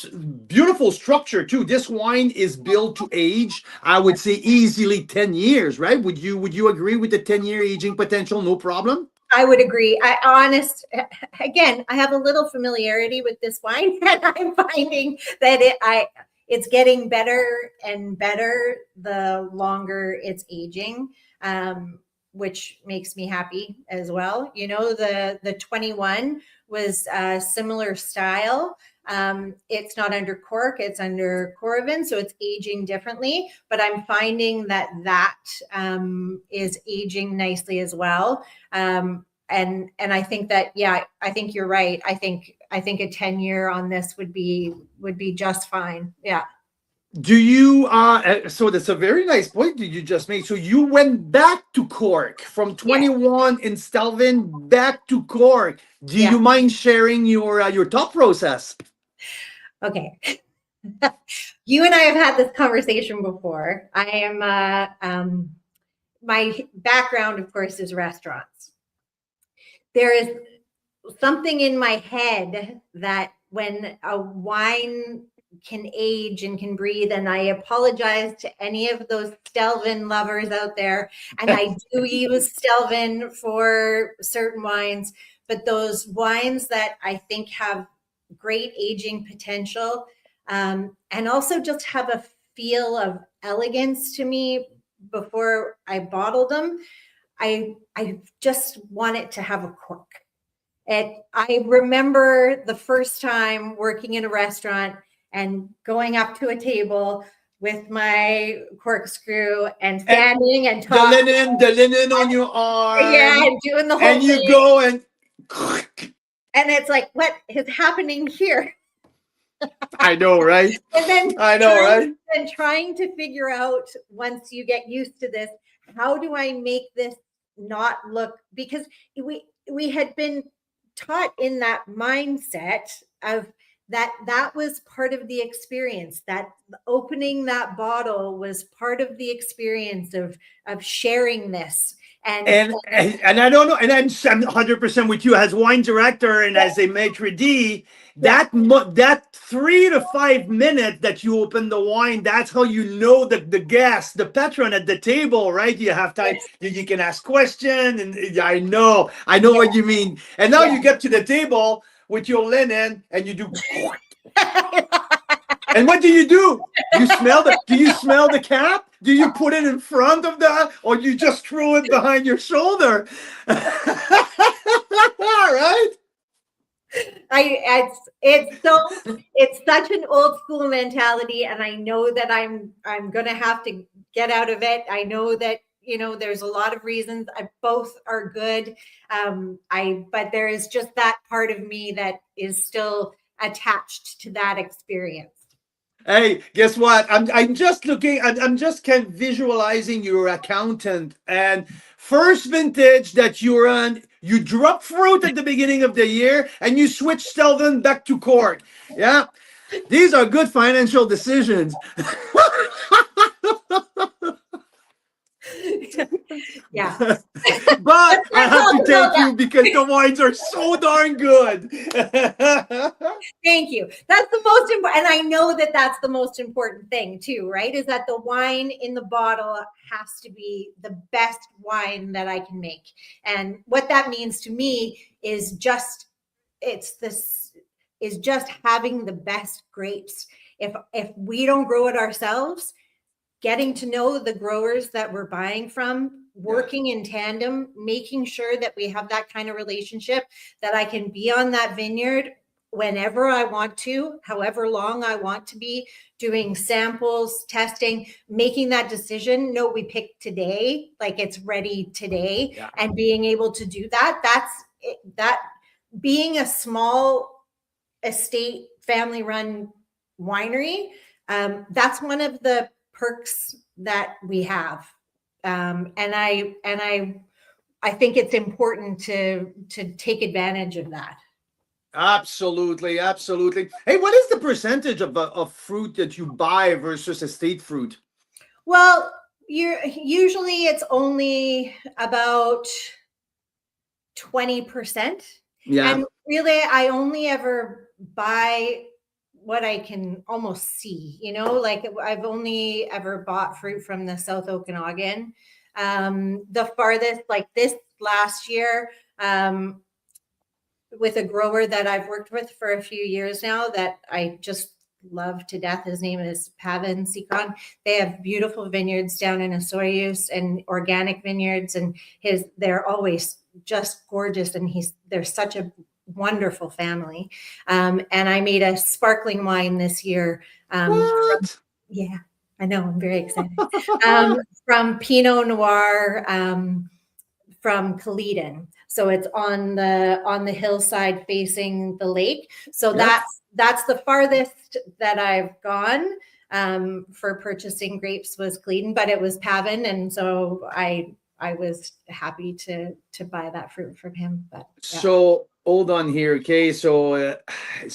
beautiful structure too. This wine is built to age. I would say easily 10 years, right? Would you agree with the 10-year aging potential? No problem. I would agree. Again, I have a little familiarity with this wine, and I'm finding that it's getting better and better the longer it's aging, which makes me happy as well. You know, the 21 was a similar style. It's not under cork, it's under Coravin, so it's aging differently. But I'm finding that is aging nicely as well. And I think that, yeah, I think you're right. I think a 10-year on this would be just fine. Yeah. Do you so that's a very nice point that you just made. So you went back to Cork from 21 in Stelvin back to Cork. Do you mind sharing your thought process? Okay. You and I have had this conversation before. I am my background, of course, is restaurants. There is something in my head that when a wine can age and can breathe, and I apologize to any of those Stelvin lovers out there, and I do use Stelvin for certain wines, but those wines that I think have great aging potential, and also just have a feel of elegance to me before I bottled them, I just want it to have a cork. I remember the first time working in a restaurant and going up to a table with my corkscrew and standing and talking. The linen on your arm. Yeah, and doing the whole and you thing. go and it's like, what is happening here? I know, right? And then I know, right? And trying to figure out, once you get used to this, how do I make this not look, because we had been taught in that mindset of that was part of the experience, that opening that bottle was part of the experience of sharing this. And I don't know, and I'm 100% with you as wine director and as a maitre d'. That 3 to 5 minutes that you open the wine, that's how you know that the guest, the patron at the table, right? You have time, you can ask questions, and I know what you mean. And now you get to the table with your linen, and you do. And what do? You smell do you smell the cap? Do you put it in front of or you just throw it behind your shoulder? Right? It's such an old school mentality, and I know that I'm gonna have to get out of it. I know that, there's a lot of reasons. Both are good. But there is just that part of me that is still attached to that experience. Hey, guess what? I'm just looking. I'm just kind of visualizing your accountant and first vintage that you're on. You drop fruit at the beginning of the year and you switch Stelvin back to Cork. Yeah, these are good financial decisions. Yeah. But I have to thank you because the wines are so darn good. Thank you. That's the most important. And I know that that's the most important thing too, right? Is that the wine in the bottle has to be the best wine that I can make. And what that means to me is just having the best grapes. If we don't grow it ourselves, getting to know the growers that we're buying from, working in tandem, making sure that we have that kind of relationship, that I can be on that vineyard whenever I want to, however long I want to be, doing samples, testing, making that decision. No, we pick today, like it's ready today, and being able to do that. That being a small estate, family-run winery, that's one of the perks that we have. And I think it's important to take advantage of that. Absolutely, absolutely. Hey, what is the percentage of fruit that you buy versus estate fruit? Well, usually it's only about 20%. Yeah. And really, I only ever buy what I can almost see, like I've only ever bought fruit from the South Okanagan. The farthest, like this last year, with a grower that I've worked with for a few years now that I just love to death. His name is Pavan Sikon. They have beautiful vineyards down in Osoyoos and organic vineyards, and they're always just gorgeous. And they're such a wonderful family. And I made a sparkling wine this year. What? Yeah, I know. I'm very excited. From Pinot Noir, from Caledon. So it's on the hillside facing the lake. So that's the farthest that I've gone for purchasing grapes was Caledon, but it was Pavan, and so I was happy to buy that fruit from him. But yeah. So hold on here, okay? So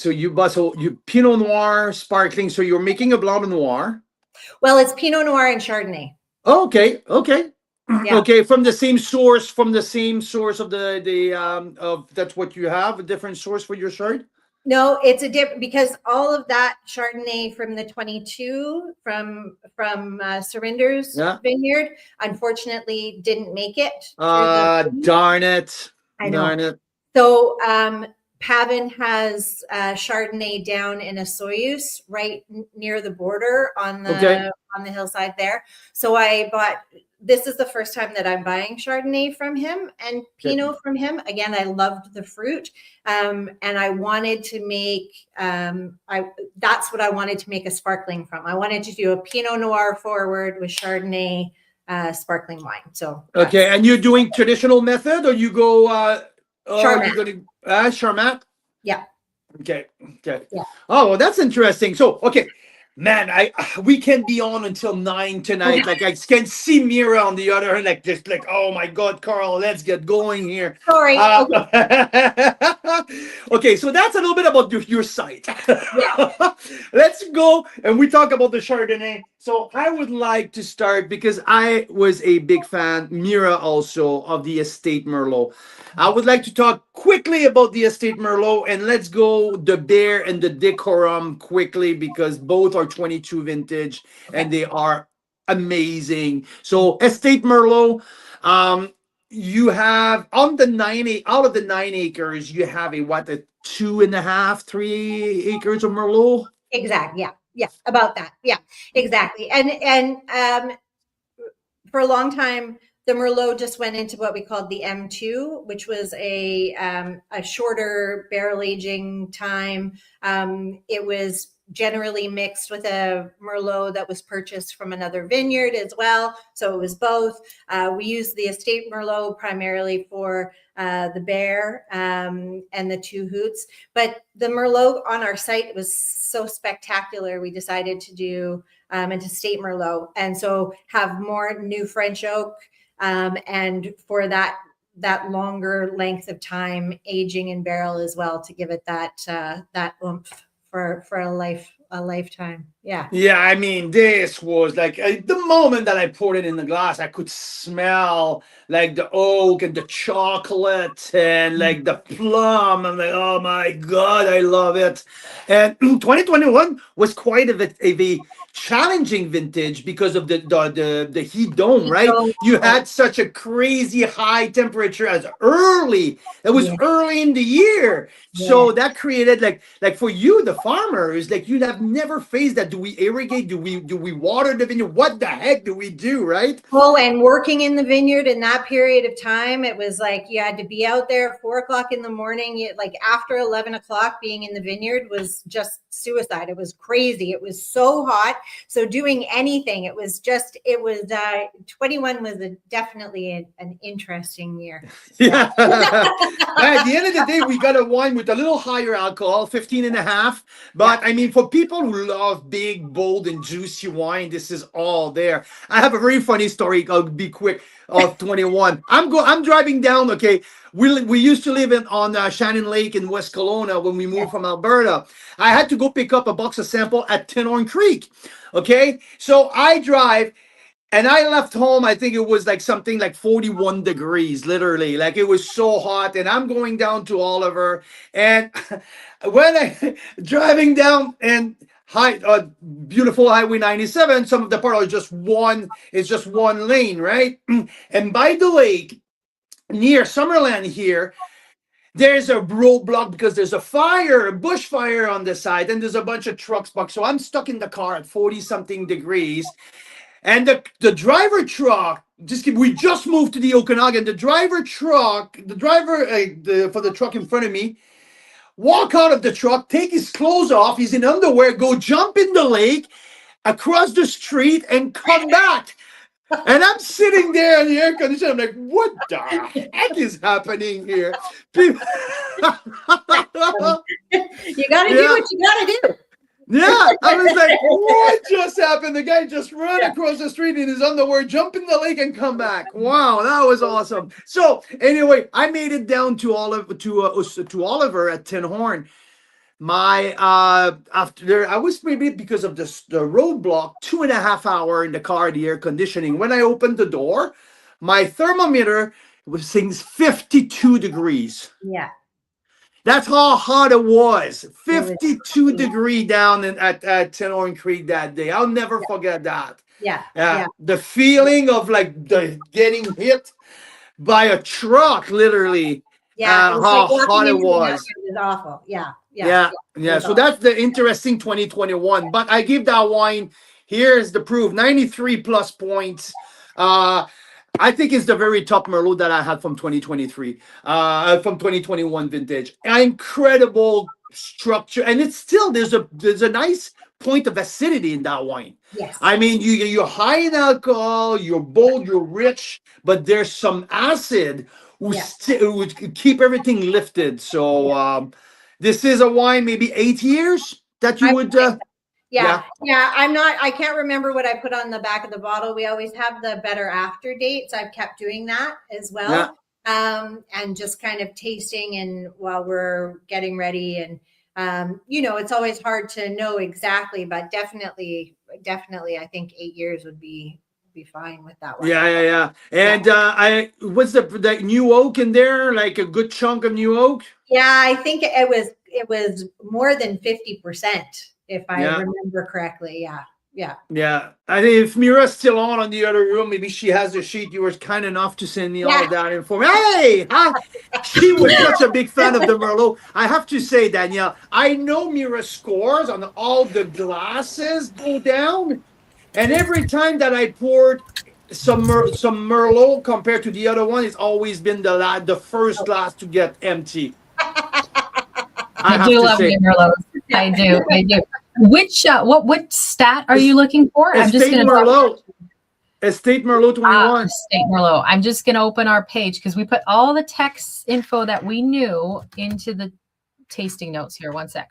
you Pinot Noir sparkling. So you're making a Blanc Noir. Well, it's Pinot Noir and Chardonnay. Oh, okay. Yeah. Okay, from the same source of that's what you have, a different source for your shirt? No, it's a different, because all of that Chardonnay from the 22 from Surrender's vineyard, unfortunately didn't make it. Darn it. I know. Darn it. So Pavan has Chardonnay down in Osoyoos, right near the border on the hillside there. So this is the first time that I'm buying Chardonnay from him and Pinot from him. Again, I loved the fruit. And I wanted to make, that's what I wanted to make a sparkling from. I wanted to do a Pinot Noir forward with Chardonnay sparkling wine. So. Okay. And you're doing traditional method, or you go, Charmat. Charmat? Yeah. Okay. Yeah. Oh, well, that's interesting. So, okay. Man, we can be on until 9 tonight. Okay. Like I can see Mira on the other hand, just like, oh my God, Carl, let's get going here. Sorry. Okay, so that's a little bit about your site. Yeah. Let's go and we talk about the Chardonnay. So I would like to start, because I was a big fan, Mira also, of the Estate Merlot. I would like to talk quickly about the Estate Merlot, and let's go the Bear and the Decorum quickly, because both are 22 vintage and they are amazing. So Estate Merlot, you have out of the 9 acres, you have a 2.5, 3 acres of Merlot. Exactly. Yeah, about that. Yeah, exactly. And for a long time, the Merlot just went into what we called the M2, which was a shorter barrel aging time. It was generally mixed with a Merlot that was purchased from another vineyard as well. So it was both. We used the Estate Merlot primarily for the Bear and the Two Hoots. But the Merlot on our site was so spectacular, we decided to do an Estate Merlot. And so have more new French oak, and for that longer length of time aging in barrel as well, to give it that oomph for a lifetime. Yeah. Yeah, I mean, this was like the moment that I poured it in the glass, I could smell like the oak and the chocolate and like the plum. I'm like, oh my God, I love it. And 2021 was quite a challenging vintage because of the heat dome, right? You had such a crazy high temperature early in the year. Yeah. So that created like for you, the farmers, like you'd have never faced that. Do we irrigate? Do we water the vineyard? What the heck do we do, right? Oh, and working in the vineyard in that period of time, it was like you had to be out there at 4 o'clock in the morning. Like after 11 o'clock, being in the vineyard was just suicide. It was crazy. It was so hot. So doing anything, it was 21 was definitely an interesting year. Yeah. At the end of the day, we got a wine with a little higher alcohol, 15.5. But I mean, for people who love big, bold, and juicy wine, this is all there. I have a very funny story. I'll be quick. Of 21, I'm driving down. Okay, we used to live on Shannon Lake in West Kelowna when we moved from Alberta. I had to go pick up a box of sample at Tinhorn Creek. Okay, so I drive. And I left home, I think it was like something like 41 degrees, literally. Like it was so hot. And I'm going down to Oliver. And when I driving down and beautiful Highway 97, some of the part is just one lane, right? And by the lake, near Summerland here, there's a roadblock because there's a bush fire on the side, and there's a bunch of trucks parked. So I'm stuck in the car at 40 something degrees. And the driver truck, we just moved to the Okanagan. The driver for the truck in front of me, walk out of the truck, take his clothes off, he's in underwear, go jump in the lake, across the street, and come back. And I'm sitting there in the air conditioner. I'm like, what the heck is happening here? You got to do what you got to do. Yeah, I was like, what just happened? The guy just ran across the street in his underwear, jump in the lake, and come back. Wow, that was awesome. So anyway, I made it down to Oliver at Tinhorn. After I was maybe because of the roadblock, 2.5 hours in the car, the air conditioning. When I opened the door, my thermometer was saying 52 degrees. Yeah. That's how hot it was. 52 degree down at Tinhorn Creek that day. I'll never forget that. Yeah. The feeling of like getting hit by a truck, literally. Yeah. How hot it was. It was awful. Yeah. So that's the interesting 2021. But I give that wine, here's the proof, 93 plus points. I think it's the very top Merlot that I had from 2023, from 2021 vintage. Incredible structure, and it's still there's a nice point of acidity in that wine. Yes. I mean, you're high in alcohol, you're bold, you're rich, but there's some acid who would keep everything lifted. So this is a wine, maybe 8 years that you would. Yeah. I can't remember what I put on the back of the bottle. We always have the better after dates. I've kept doing that as well. And just kind of tasting and while we're getting ready. And, it's always hard to know exactly, but definitely, I think 8 years would be fine with that one. Yeah. And what's the new oak in there? Like a good chunk of new oak? Yeah, I think it was more than 50%. If I remember correctly, yeah. I think if Mira's still on the other room, maybe she has the sheet. You were kind enough to send me all of that info. Hey, she was such a big fan of the Merlot. I have to say, Danielle, I know Mira's scores on all the glasses go down, and every time that I poured some Merlot compared to the other one, it's always been the first glass to get empty. I do love the Merlot. I do. Which what stat are you looking for? Estate Merlot 21. Estate Merlot. I'm just going to open our page because we put all the text info that we knew into the tasting notes here. One sec.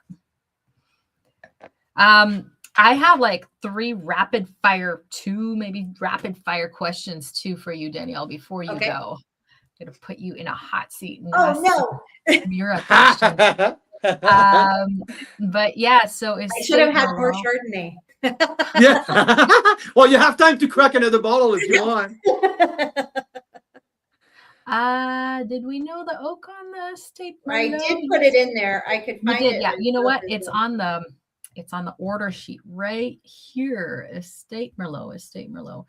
I have like 3 rapid fire questions too for you, Danielle, before you go. I'm going to put you in a hot seat. You're a question. But yeah, so I should have had more Chardonnay. Well, you have time to crack another bottle if you want. Did we know the oak on the Estate Merlot? I did put it in there. I could find it. Yeah, you know what? It's on the order sheet right here. Estate Merlot.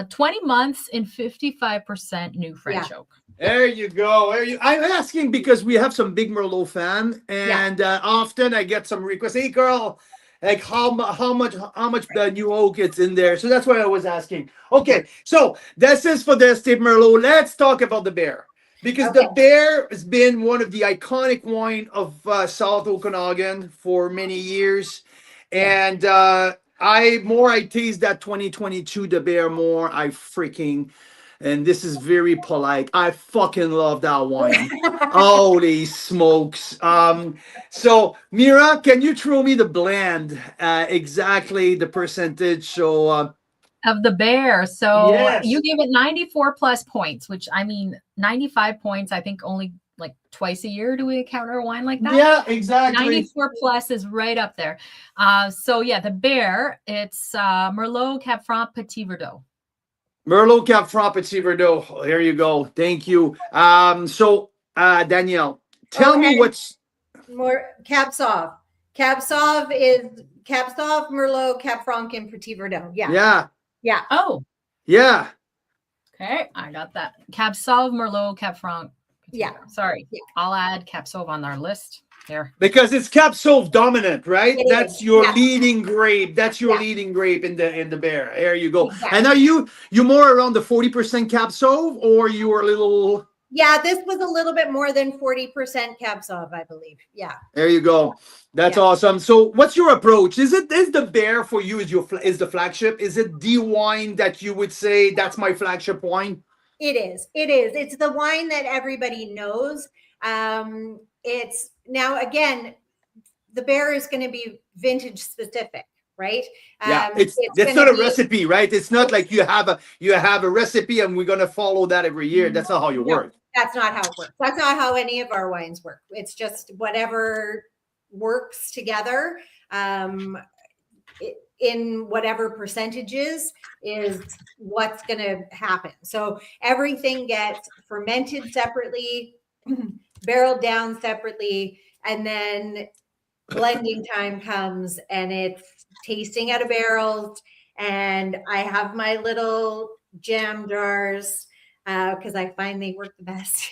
20 months and 55% new French oak. There you go. I'm asking because we have some big Merlot fan, and often I get some requests. Hey, girl, like how much the new oak it's in there. So that's why I was asking. Okay, so this is for the Estate Merlot. Let's talk about the Bear, because the Bear has been one of the iconic wine of South Okanagan for many years, and I taste that 2022 the bear more. And this is very polite. I fucking love that wine. Holy smokes. So Mira, can you throw me the blend? Exactly the percentage. So Of the bear. So you yes. gave it 94 plus points, which I mean, 95 points, I think only like twice a year do we encounter a wine like that. Yeah, exactly. 94 plus is right up there. So yeah, the bear, it's Merlot, Cab Franc, Petit Verdot. Merlot Cab Franc Petit Verdot. There you go. Thank you. So Danielle, tell me what's more Cab Sauv. Cab Sauv is Cab Sauv, Merlot, Cab Franc, and Petit Verdot. Yeah. Yeah. Yeah. Oh. Yeah. Okay, I got that. Cab Sauv, Merlot, Cab Franc. Yeah. Sorry. Yeah. I'll add Cab Sauv on our list. There. Because it's Cab Sauv dominant, right? It That's is. your Yeah. leading grape. That's your Yeah. leading grape in the bear. There you go. Exactly. And are you more around the 40% Cab Sauv, or you are a little? Yeah, this was a little bit more than 40% Cab Sauv, I believe. Yeah. There you go. That's awesome. So what's your approach? Is the bear for you is the flagship? Is it the wine that you would say that's my flagship wine? It is. It is. It's the wine that everybody knows. It's now, again, the bear is going to be vintage specific, right? Yeah, it's not a recipe, right? It's not like you have a recipe and we're going to follow that every year. That's not how you work. That's not how it works. That's not how any of our wines work. It's just whatever works together in whatever percentages is what's going to happen. So everything gets fermented separately, barreled down separately, and then blending time comes and it's tasting out of barrels. And I have my little jam jars because I find they work the best.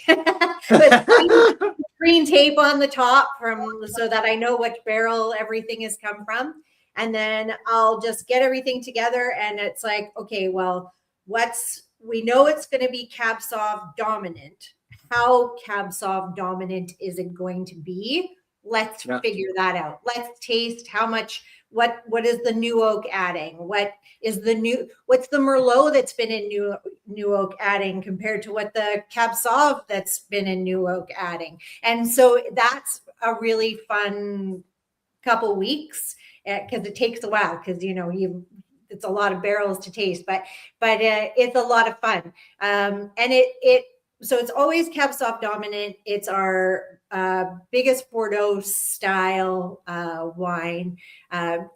With green tape on the top so that I know which barrel everything has come from. And then I'll just get everything together and it's like, okay, well, we know it's going to be Cab Sauv dominant. How Cab Sauv dominant is it going to be? Let's figure that out. Let's taste how much, what is the new oak adding? What's the Merlot that's been in new oak adding compared to what the Cab Sauv that's been in new oak adding? And so that's a really fun couple weeks because it takes a while because, it's a lot of barrels to taste, but it's a lot of fun. And so it's always Cab Sauv dominant. It's our biggest Bordeaux style wine.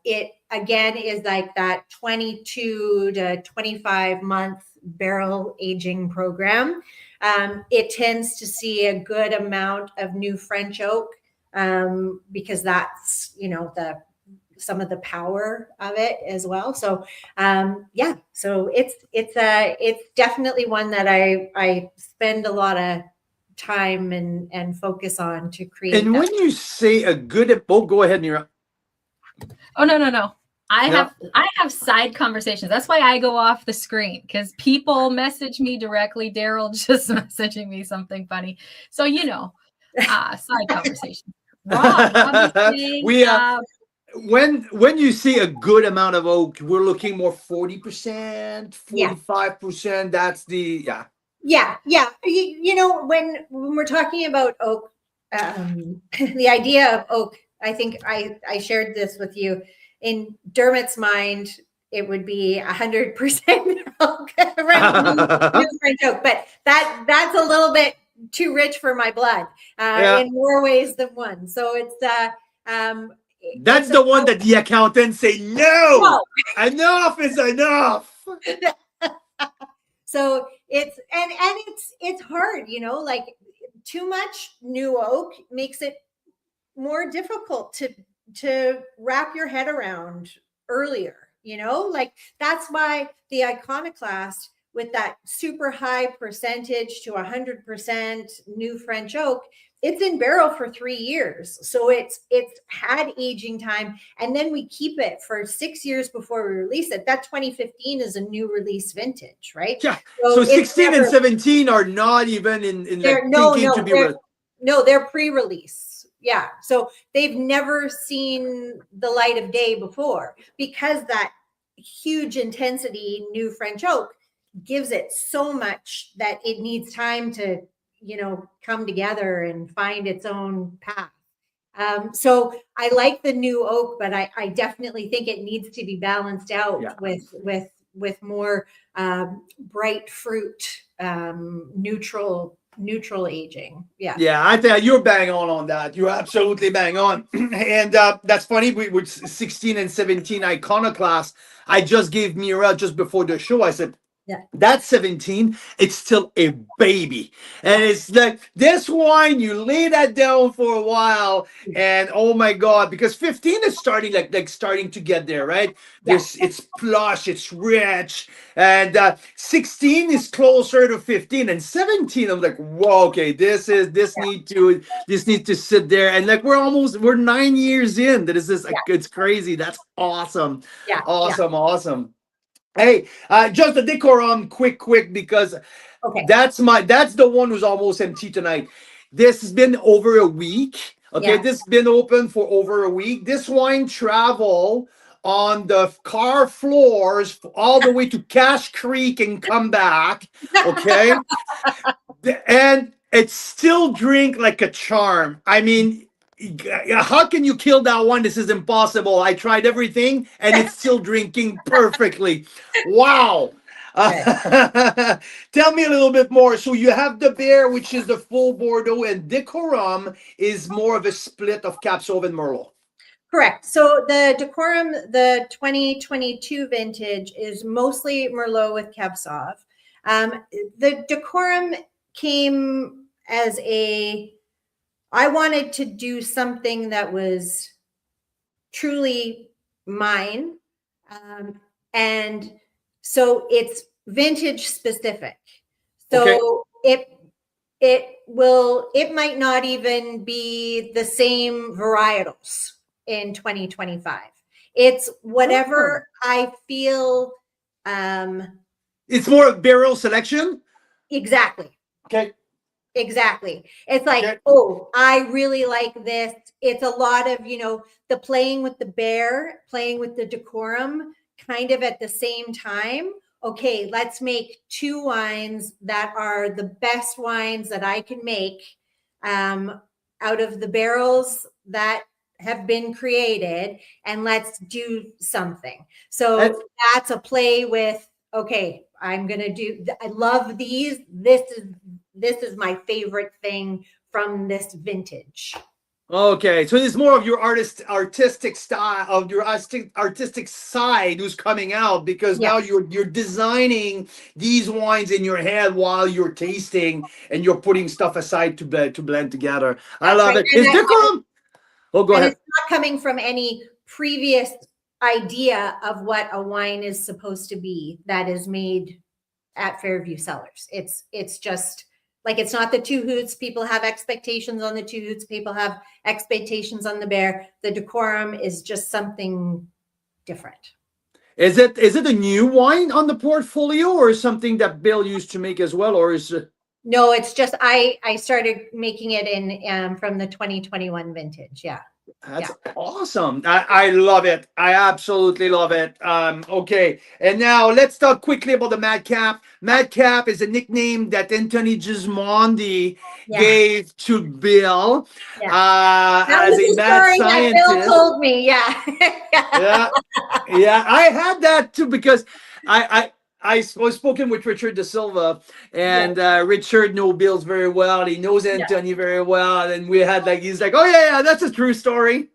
It again is like that 22 to 25 month barrel aging program. It tends to see a good amount of new French oak because that's some of the power of it as well. So so it's definitely one that I spend a lot of time and focus on to create. And when you say go ahead, Mira. Oh no. I have side conversations. That's why I go off the screen because people message me directly. Daryl just messaging me something funny. So side conversation. Rob, when you see a good amount of oak, we're looking more 40%, 45%. That's the Yeah. When we're talking about oak, the idea of oak, I think I shared this with you. In Dermot's mind, it would be 100% oak, new French oak, but that's a little bit too rich for my blood in more ways than one. So it's that's the one that the accountants say no. Enough is enough. So it's hard, like too much new oak makes it more difficult to wrap your head around earlier, like that's why the Iconoclast with that super high percentage to 100% new French oak, it's in barrel for 3 years. So it's had aging time. And then we keep it for 6 years before we release it. That 2015 is a new release vintage, right? Yeah. So 16 and 17 are not even in they're pre-release. Yeah. So they've never seen the light of day before, because that huge intensity new French oak gives it so much that it needs time to, come together and find its own path. So I like the new oak, but I definitely think it needs to be balanced out with more bright fruit, neutral aging. Yeah. Yeah, I think you're bang on that. You're absolutely bang on. And that's funny. With 16 and 17 iconoclast, I just gave Mira just before the show. I said, Yeah. that's 17. It's still a baby. And it's like this wine, you lay that down for a while, and oh my God, because 15 is starting like starting to get there, right? There's it's plush, it's rich, and 16 is closer to 15, and 17. I'm like, whoa, okay, this needs to sit there, and like we're 9 years in. That is just like it's crazy. That's awesome. Yeah. Awesome. Hey, just the decorum, quick, because Okay. that's the one who's almost empty tonight. This has been over a week. Okay, this has been open for over a week. This wine travel on the car floors all the way to Cache Creek and come back. Okay, and it still drink like a charm. I mean, how can you kill that one? This is impossible. I tried everything and it's still drinking perfectly. Wow. Tell me a little bit more. So you have the Bear, which is the full Bordeaux, and Decorum is more of a split of Cab Sauv and Merlot. Correct. So the Decorum, the 2022 vintage, is mostly Merlot with Cab Sauv. The Decorum came as I wanted to do something that was truly mine. And so it's vintage specific. So it might not even be the same varietals in 2025. It's whatever I feel. It's more of barrel selection. Exactly. Okay. Exactly. It's like, oh, I really like this. It's a lot of, the playing with the Bear, playing with the Decorum kind of at the same time. Okay, let's make two wines that are the best wines that I can make out of the barrels that have been created, and let's do something. So that's a play with, okay, I'm going to do, I love these. This is my favorite thing from this vintage. Okay, so it's more of your artistic style, of your artistic side who's coming out, because now you're designing these wines in your head while you're tasting, and you're putting stuff aside to blend together. I love it. Is Decorum? Oh, go ahead. It's not coming from any previous idea of what a wine is supposed to be that is made at Fairview Cellars. It's just like, it's not the Two Hoots. People have expectations on the Two Hoots. People have expectations on the Bear. The Decorum is just something different. Is it a new wine on the portfolio, or something that Bill used to make as well, or is it? No, it's just I started making it in from the 2021 vintage. Yeah. That's awesome. I love it. I absolutely love it. Okay. And now let's talk quickly about the Madcap. Madcap is a nickname that Anthony Gismondi gave to Bill as a mad scientist. Bill told me. Yeah. Yeah. I had that too, because I was spoken with Richard De Silva, and Richard knows Bills very well. He knows Anthony very well, and we had he's like, oh yeah, that's a true story.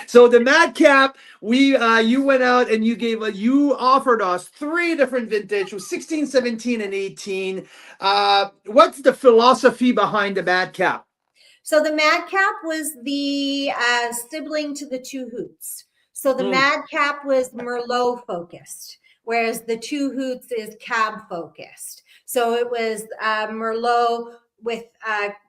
So the Madcap, you went out and you offered us 3 different vintage, 16, 17, and 18. What's the philosophy behind the Madcap? So the Madcap was the sibling to the Two Hoots. So the Madcap was Merlot focused, whereas the Two Hoots is Cab focused. So it was Merlot with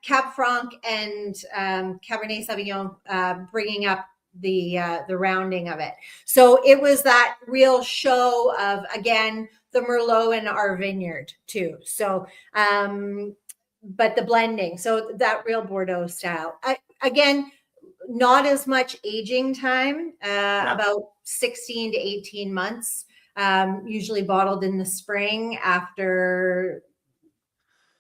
Cab Franc and Cabernet Sauvignon bringing up the rounding of it. So it was that real show of, again, the Merlot in our vineyard too. So, but the blending, so that real Bordeaux style. Again, not as much aging time, about 16 to 18 months, usually bottled in the spring after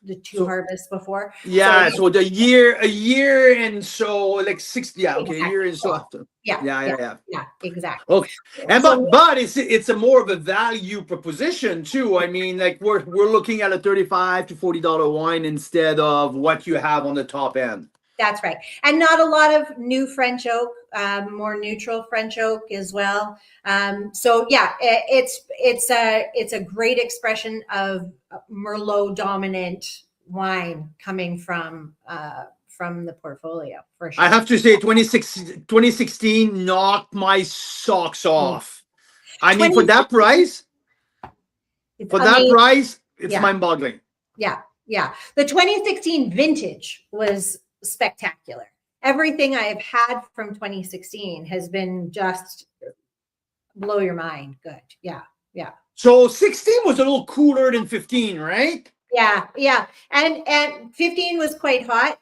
the two harvests before. Yeah, so a year and so like 60, Exactly. a year and so after. Yeah, exactly. Okay. And but it's a more of a value proposition too. I mean, like we're looking at a $35 to $40 wine instead of what you have on the top end. That's right. And not a lot of new French oak, more neutral French oak as well. So yeah, it's a great expression of Merlot dominant wine coming from the portfolio for sure. I have to say 2016 knocked my socks off. I mean, for that price, it's mind-boggling. Yeah. The 2016 vintage was spectacular. Everything I have had from 2016 has been just blow your mind good. Yeah. So 16 was a little cooler than 15, right? Yeah. And 15 was quite hot.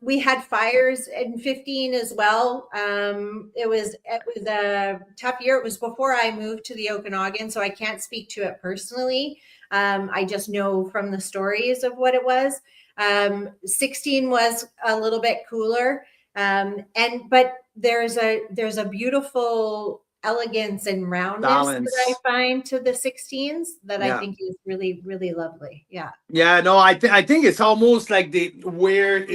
We had fires in 15 as well. It was a tough year. It was before I moved to the Okanagan, so I can't speak to it personally. I just know from the stories of what it was. 16 was a little bit cooler. But there's a beautiful elegance and roundness that I find to the 16s that I think is really, really lovely. Yeah. Yeah, no, I think it's almost like where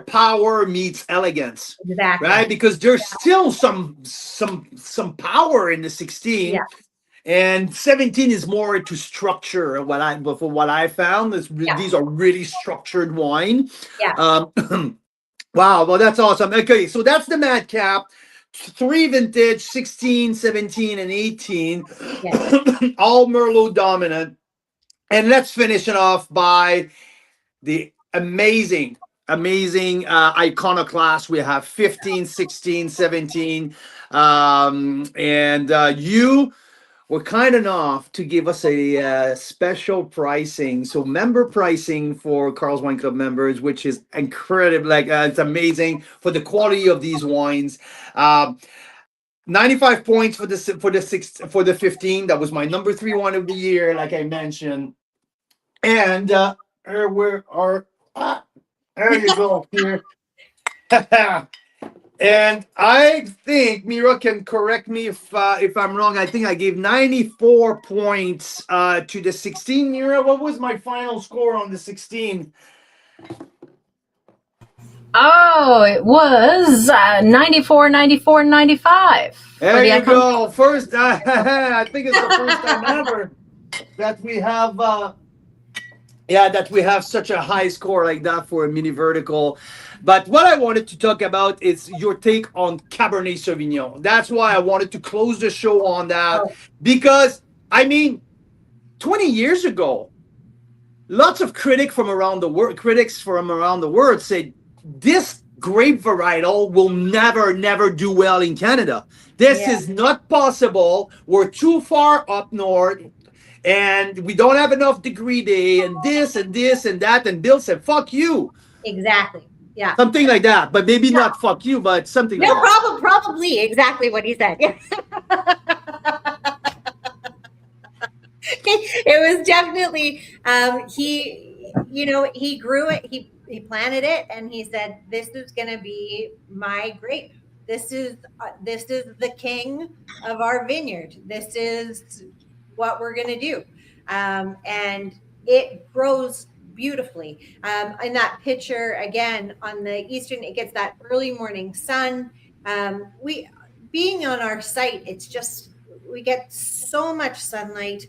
power meets elegance. Exactly. Right? Because there's still some power in the 16. Yeah. And 17 is more to structure. What I found is these are really structured wine. Yeah. Wow, well that's awesome. Okay, so that's the Madcap. 3 vintage, 16, 17, and 18. Yeah. All Merlot dominant. And let's finish it off by the amazing iconoclast. We have 15, 16, 17. And you were kind enough to give us a special pricing. So member pricing for Carl's Wine Club members, which is incredible. Like it's amazing for the quality of these wines. 95 points for the 15. That was my number 3 wine of the year, like I mentioned. And there you go here. And I think Mira can correct me if I'm wrong. I think I gave 94 points to the 16. Mira, what was my final score on the 16? Oh, it was 94, 94, 95. There you go. First, I think it's the first time ever that we have that we have such a high score like that for a mini vertical. But what I wanted to talk about is your take on Cabernet Sauvignon. That's why I wanted to close the show on that. Because, I mean, 20 years ago, lots of critics from around the world said, this grape varietal will never do well in Canada. This is not possible. We're too far up north. And we don't have enough degree day and this and that. And Bill said, fuck you. Exactly. Yeah. Something like that. But maybe not fuck you, but something like that. Probably exactly what he said. It was definitely, he grew it, he planted it, and he said, this is going to be my grape. This is the king of our vineyard. This is what we're going to do. And it grows beautifully. In that picture, again, on the eastern, it gets that early morning sun. Being on our site, it's just, we get so much sunlight,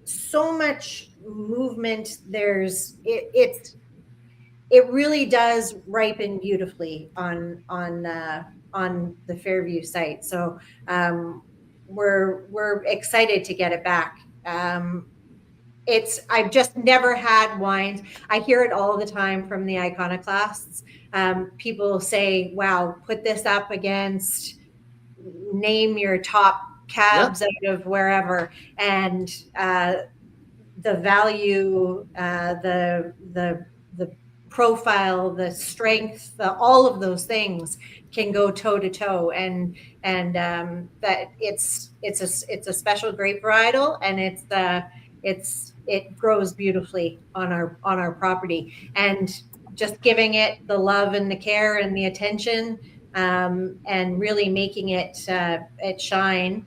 so much movement. It really does ripen beautifully on the Fairview site. So we're excited to get it back. I've just never had wines. I hear it all the time from the iconoclasts. People say, wow, put this up against, name your top cabs out of wherever, and the value, the profile, the strength, all of those things can go toe to toe, and that it's a special grape varietal, and it grows beautifully on our property, and just giving it the love and the care and the attention, and really making it shine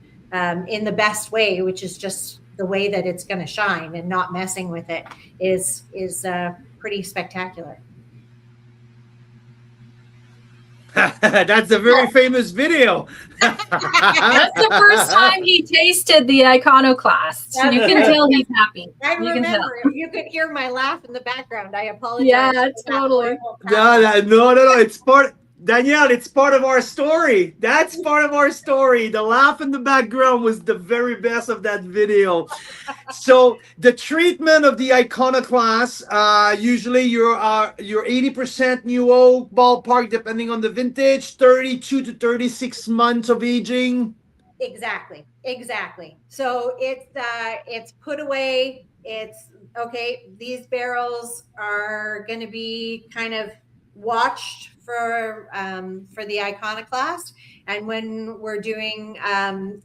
in the best way, which is just the way that it's going to shine, and not messing with it is pretty spectacular. That's a very famous video. That's the first time he tasted the Iconoclast. You can tell he's happy. I remember. You could hear my laugh in the background. I apologize. Yeah, totally. No. It's part. Danielle, it's part of our story. That's part of our story. The laugh in the background was the very best of that video. So the treatment of the Iconoclast, usually you're 80% new oak ballpark, depending on the vintage, 32 to 36 months of aging. Exactly. So it's put away. It's okay. These barrels are going to be kind of watched for the Iconoclast, and when we're doing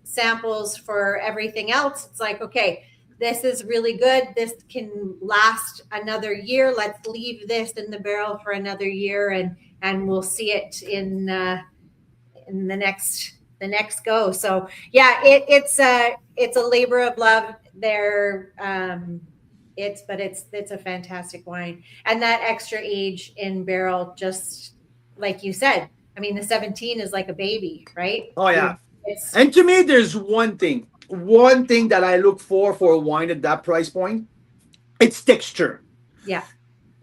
samples for everything else, it's like, okay, this is really good, this can last another year, let's leave this in the barrel for another year, and we'll see it in the next go. So yeah, it's a labor of love there. It's a fantastic wine, and that extra age in barrel, just like you said, I mean, the 17 is like a baby, right? Oh yeah. And to me, there's one thing that I look for a wine at that price point. It's texture. Yeah.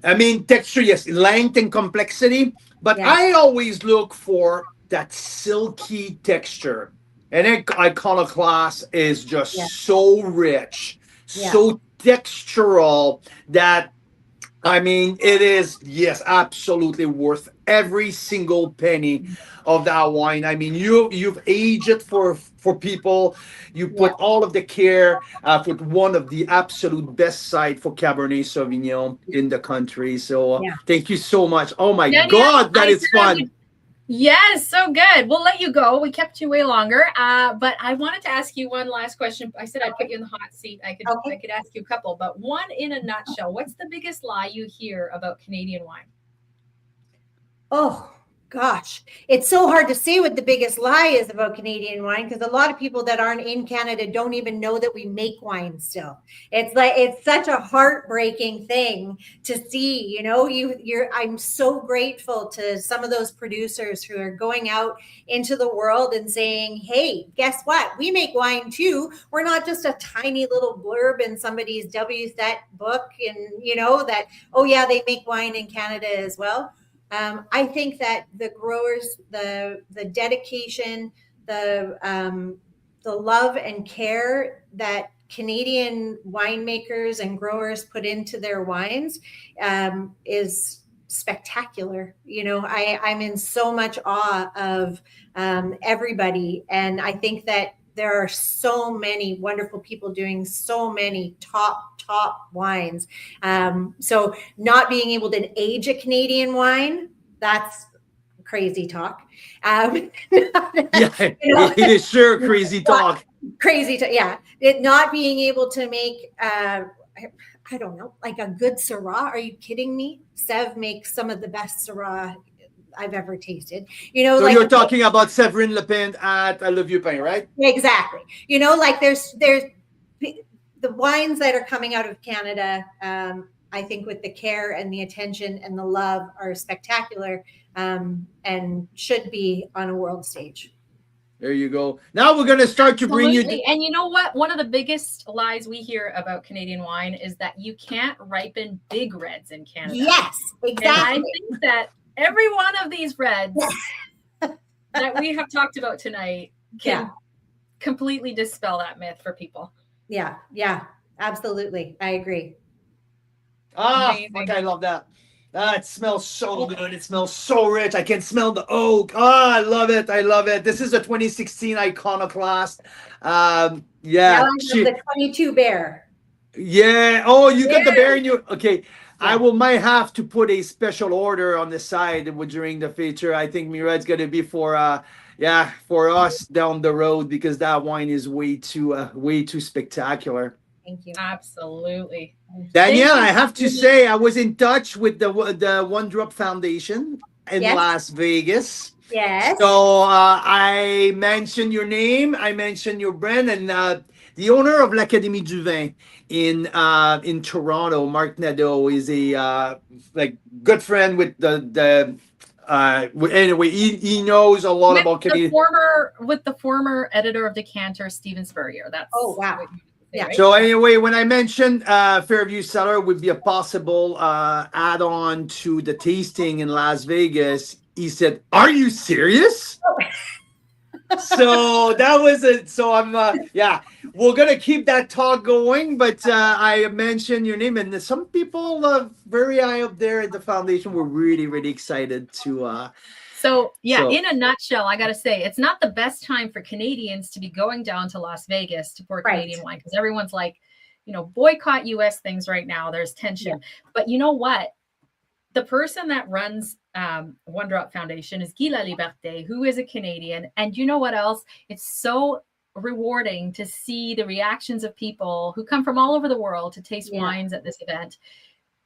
I mean, texture, yes, length and complexity, but I always look for that silky texture. And Iconoclast is just so rich, so textural that, I mean, it is, yes, absolutely worth every single penny of that wine. I mean, you've aged it for people. You put all of the care, put one of the absolute best site for Cabernet Sauvignon in the country. So thank you so much. Oh my God, that is fun. Yes, so good. We'll let you go. We kept you way longer, but I wanted to ask you one last question. I said I'd put you in the hot seat. I could ask you a couple, but one in a nutshell. What's the biggest lie you hear about Canadian wine? Oh, gosh. It's so hard to say what the biggest lie is about Canadian wine, because a lot of people that aren't in Canada don't even know that we make wine still. It's such a heartbreaking thing to see, you know. I'm so grateful to some of those producers who are going out into the world and saying, hey, guess what? We make wine too. We're not just a tiny little blurb in somebody's WSET book, and you know that, oh yeah, they make wine in Canada as well. I think that the growers, the dedication, the love and care that Canadian winemakers and growers put into their wines is spectacular. You know, I'm in so much awe of everybody, and I think that there are so many wonderful people doing so many top wines. So not being able to age a Canadian wine, that's crazy talk. It is sure crazy talk. It not being able to make, I don't know, like a good Syrah. Are you kidding me? Sev makes some of the best Syrah I've ever tasted. You know, so like you're talking about Séverine Lepin at Le Vieux Pin, right? Exactly. You know, like there's the wines that are coming out of Canada, I think with the care and the attention and the love are spectacular, and should be on a world stage. There you go. Now we're going to start to bring you. And you know what? One of the biggest lies we hear about Canadian wine is that you can't ripen big reds in Canada. Yes, exactly. And I think that every one of these reds that we have talked about tonight can completely dispel that myth for people. Yeah, absolutely. I agree. Okay, I love that. It smells so good. It smells so rich. I can smell the oak. Oh, I love it. I love it. This is a 2016 Iconoclast. Now Yeah, I have the 22 bear. yeah. Oh, you got the Yeah. bear in your. Okay, I Yeah. will might have to put a special order on the side during the feature. I think Mira, it's gonna be for yeah, for us down the road because that wine is way too spectacular. Thank you. Absolutely. Danielle, Thank you. I have to say, I was in touch with the One Drop Foundation in Yes. Las Vegas. Yes. So I mentioned your name, I mentioned your brand, and the owner of l'Académie du Vin in Toronto, Mark Nadeau, is a like good friend with anyway, he knows a lot about Canadian. With the former editor of Decanter, Stephen Spurrier. That's Oh, wow. what you say, Yeah. right? So anyway, when I mentioned Fairview Cellar would be a possible add-on to the tasting in Las Vegas, he said, "Are you serious?" So that was it. So I'm yeah, we're gonna keep that talk going. But I mentioned your name, and some people very high up there at the foundation were really excited to. So, yeah, So in a nutshell, I got to say, it's not the best time for Canadians to be going down to Las Vegas to pour Right. Canadian wine because everyone's like, boycott US things right now. There's tension. But you know what? The person that runs One Drop Foundation is Guy Laliberté, who is a Canadian. And you know what else? It's so rewarding to see the reactions of people who come from all over the world to taste wines at this event.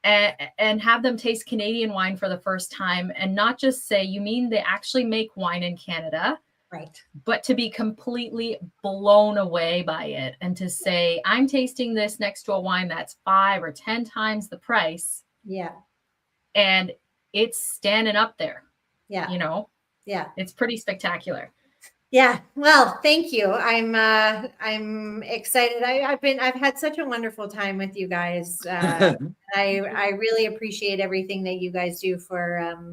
And have them taste Canadian wine for the first time and not just say, you mean they actually make wine in Canada, Right. but to be completely blown away by it and to say, I'm tasting this next to a wine that's 5 or 10 times the price. Yeah. And it's standing up there. Yeah. Yeah. It's pretty spectacular. Yeah. Well, thank you. I'm excited. I've had such a wonderful time with you guys. I really appreciate everything that you guys do for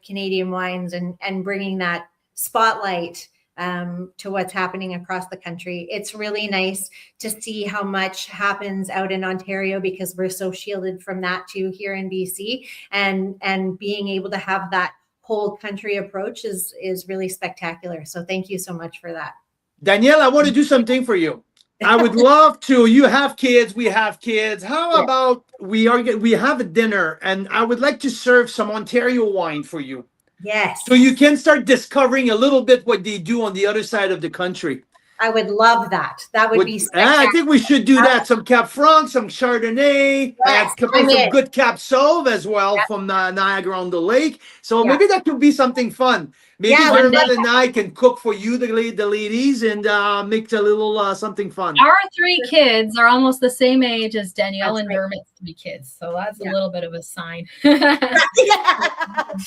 Canadian wines and bringing that spotlight to what's happening across the country. It's really nice to see how much happens out in Ontario because we're so shielded from that too here in BC, and being able to have that whole country approach is really spectacular. So thank you so much for that. Danielle, I want to do something for you. I would love to. You have kids, we have kids. How about we have a dinner, and I would like to serve some Ontario wine for you. Yes. So you can start discovering a little bit what they do on the other side of the country. I would love that. That would be spectacular. I think we should do that. Some Cap Franc, some Chardonnay, some good Cap Sauv as well from Niagara on the Lake. So maybe that could be something fun. Maybe Dermot and I can cook for you, the ladies, and make a little something fun. Our 3 kids are almost the same age as Danielle and Dermot's 3 kids. So that's a little bit of a sign.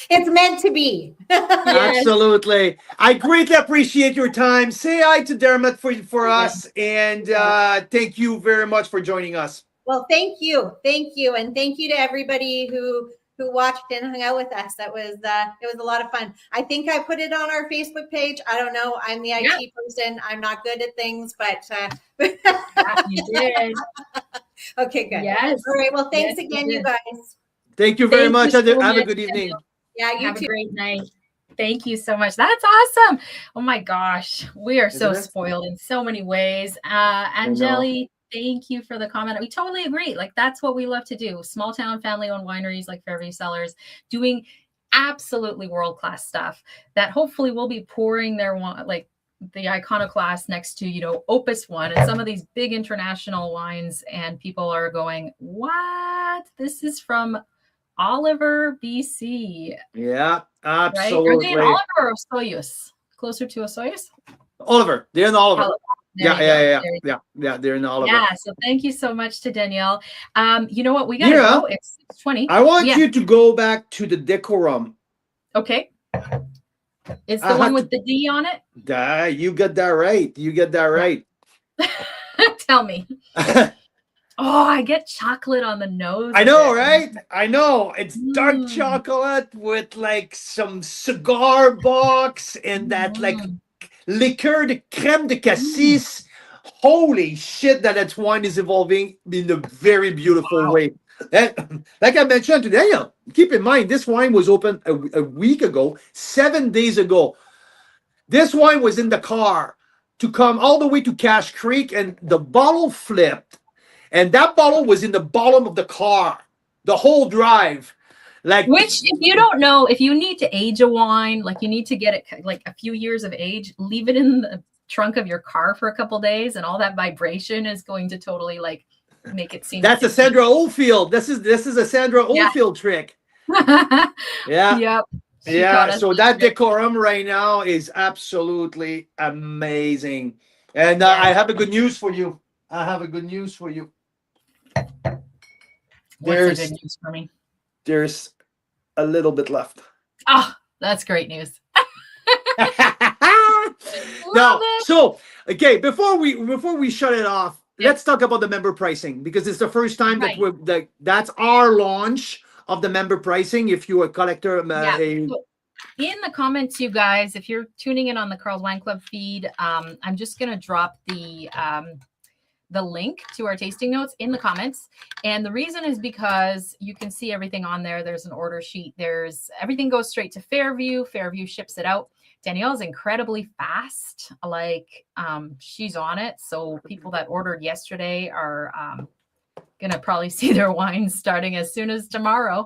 It's meant to be. Absolutely. I greatly appreciate your time. Say hi to Dermot for us. And thank you very much for joining us. Well, thank you. Thank you. And thank you to everybody who watched and hung out with us. It was a lot of fun. I think I put it on our Facebook page. I don't know. I'm the IT person. I'm not good at things, but you did. Okay, good. Yes. All right. Well, thanks again, you guys. Thank you very much. Have a good evening. Yeah, you have too. a great night. Thank you so much. That's awesome. Oh my gosh. We are so spoiled in so many ways. Angeli, thank you for the comment. We totally agree. Like, that's what we love to do. Small town family-owned wineries like Fairview Cellars doing absolutely world-class stuff that hopefully will be pouring their wine, like the Iconoclast next to, Opus One and some of these big international wines. And people are going, what? This is from Oliver, BC. Yeah, absolutely. Right? Are they in Oliver or Soyuz? Closer to a Soyuz? Oliver. They're in Oliver. Yeah. They're in Oliver. Yeah. So thank you so much to Danielle. You know what? We gotta go. It's 6:20. I want you to go back to the decorum. Okay. It's the one with the D on it? You got that right. Tell me. Oh, I get chocolate on the nose. I know, right? I know. It's dark chocolate with like some cigar box and that like liqueur de crème de cassis. Holy shit, that wine is evolving in a very beautiful way. And like I mentioned to Daniel, keep in mind this wine was open a week ago, 7 days ago. This wine was in the car to come all the way to Cache Creek, and the bottle flipped, and that bottle was in the bottom of the car the whole drive. Like, which, if you don't know, if you need to age a wine, like you need to get it like a few years of age, leave it in the trunk of your car for a couple days, and all that vibration is going to totally like make it seem. That's a Sandra Oldfield. This is a Sandra Oldfield trick. Yeah. Yep. Yeah. So that decorum right now is absolutely amazing. And I have a good news for you. What's the good news for me? There's a little bit left. Oh, that's great news. Now, so okay, before we shut it off, let's talk about the member pricing, because it's the first time that that's our launch of the member pricing. If you're a collector, in the comments, you guys, if you're tuning in on the Carl's Wine Club feed, I'm just gonna drop the link to our tasting notes in the comments. And the reason is because you can see everything on there. There's an order sheet. Everything goes straight to Fairview. Fairview ships it out. Danielle's incredibly fast. Like she's on it. So people that ordered yesterday are going to probably see their wines starting as soon as tomorrow.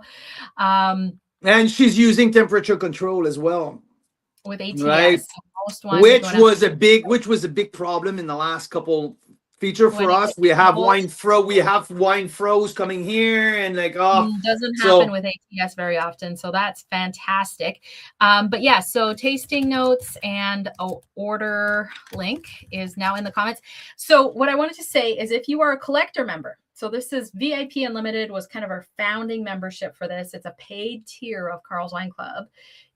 And she's using temperature control as well. With ATS. Right. So which was a big problem in the last couple feature for us. We have wine froze coming here, and like doesn't happen with ATS very often, so that's fantastic. But yeah, so tasting notes and order link is now in the comments. So what I wanted to say is, if you are a collector member, so this is VIP Unlimited, was kind of our founding membership for this. It's a paid tier of Carl's Wine Club.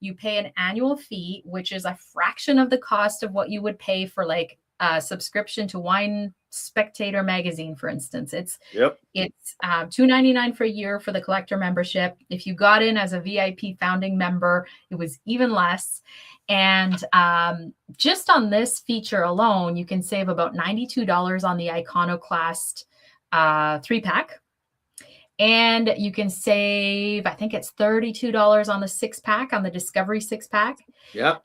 You pay an annual fee, which is a fraction of the cost of what you would pay for like a subscription to Wine Spectator magazine, for instance. It's $2.99 for a year for the collector membership. If you got in as a VIP founding member, it was even less. And just on this feature alone, you can save about $92 on the Iconoclast 3-pack. And you can save, I think it's $32 on the 6-pack, on the Discovery 6-pack. Yeah.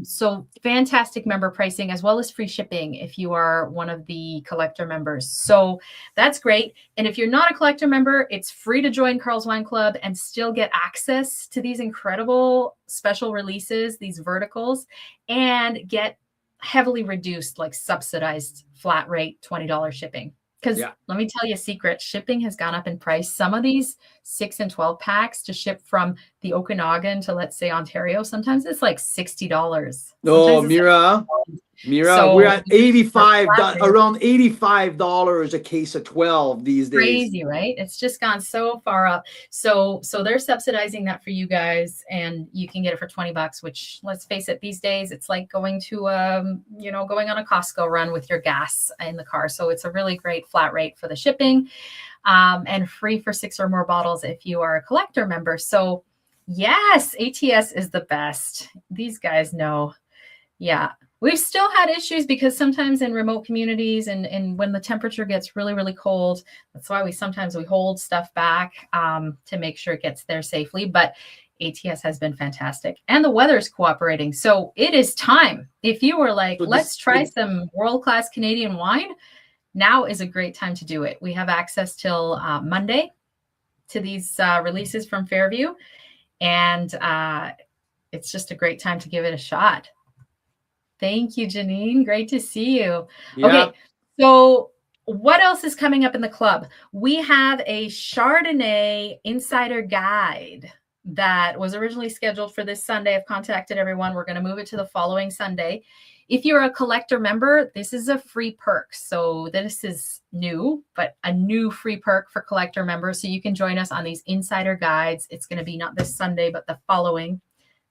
So fantastic member pricing, as well as free shipping if you are one of the collector members. So that's great. And if you're not a collector member, it's free to join Carl's Wine Club and still get access to these incredible special releases, these verticals, and get heavily reduced, like subsidized flat rate $20 shipping. Because let me tell you a secret, shipping has gone up in price. Some of these 6 and 12 packs to ship from the Okanagan to, let's say, Ontario, sometimes it's like $60. Oh, Mira, so we're at around $85 a case of 12 these days. Crazy, right? It's just gone so far up. So they're subsidizing that for you guys, and you can get it for $20, which, let's face it, these days it's like going to going on a Costco run with your gas in the car. So it's a really great flat rate for the shipping, and free for 6 or more bottles if you are a collector member. So yes, ATS is the best. These guys know. Yeah. We've still had issues because sometimes in remote communities and when the temperature gets really, really cold, that's why we sometimes hold stuff back to make sure it gets there safely. But ATS has been fantastic, and the weather's cooperating. So it is time. If you were like, let's try some world-class Canadian wine, now is a great time to do it. We have access till Monday to these releases from Fairview, and it's just a great time to give it a shot. Thank you, Janine. Great to see you. Yeah. Okay, so what else is coming up in the club? We have a Chardonnay insider guide that was originally scheduled for this Sunday. I've contacted everyone. We're going to move it to the following Sunday. If you're a collector member, this is a free perk. So this is new, but a new free perk for collector members. So you can join us on these insider guides. It's going to be not this Sunday, but the following.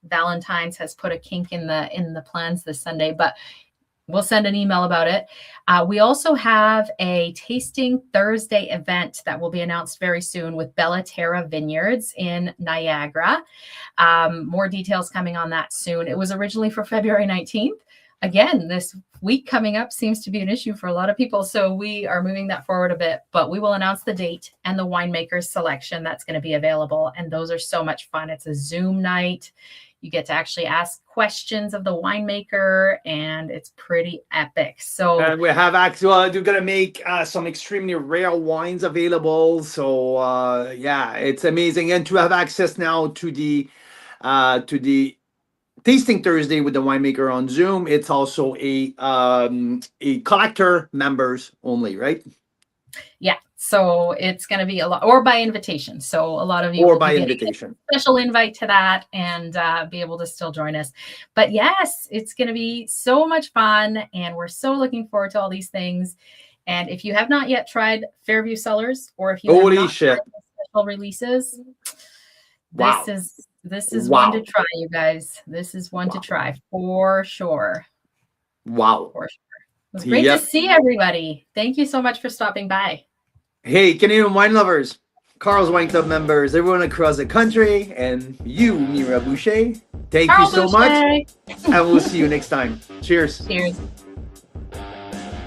Valentine's has put a kink in the plans this Sunday, but we'll send an email about it. We also have a Tasting Thursday event that will be announced very soon with Bella Terra Vineyards in Niagara. More details coming on that soon. It was originally for February 19th. again, this week coming up seems to be an issue for a lot of people. So we are moving that forward a bit, but we will announce the date and the winemakers selection that's going to be available. And those are so much fun. It's a Zoom night. You get to actually ask questions of the winemaker, and it's pretty epic. So and we have actually we're gonna make some extremely rare wines available. So yeah, it's amazing, and to have access now to the Tasting Thursday with the winemaker on Zoom. It's also a collector members only, right? yeah, so it's going to be a lot, or by invitation. So a lot of you Or will by be getting invitation. a special invite to that and be able to still join us. But yes, it's going to be so much fun, and we're so looking forward to all these things. And if you have not yet tried Fairview Cellars, or if you have not tried the special releases, Wow. this is one to try, you guys. This is one to try for sure. Wow. For sure. It was great to see everybody. Thank you so much for stopping by. Hey, Canadian wine lovers, Carl's Wine Club members, everyone across the country, and you, Mira Boucher, thank you so much. And we'll see you next time. Cheers. Cheers.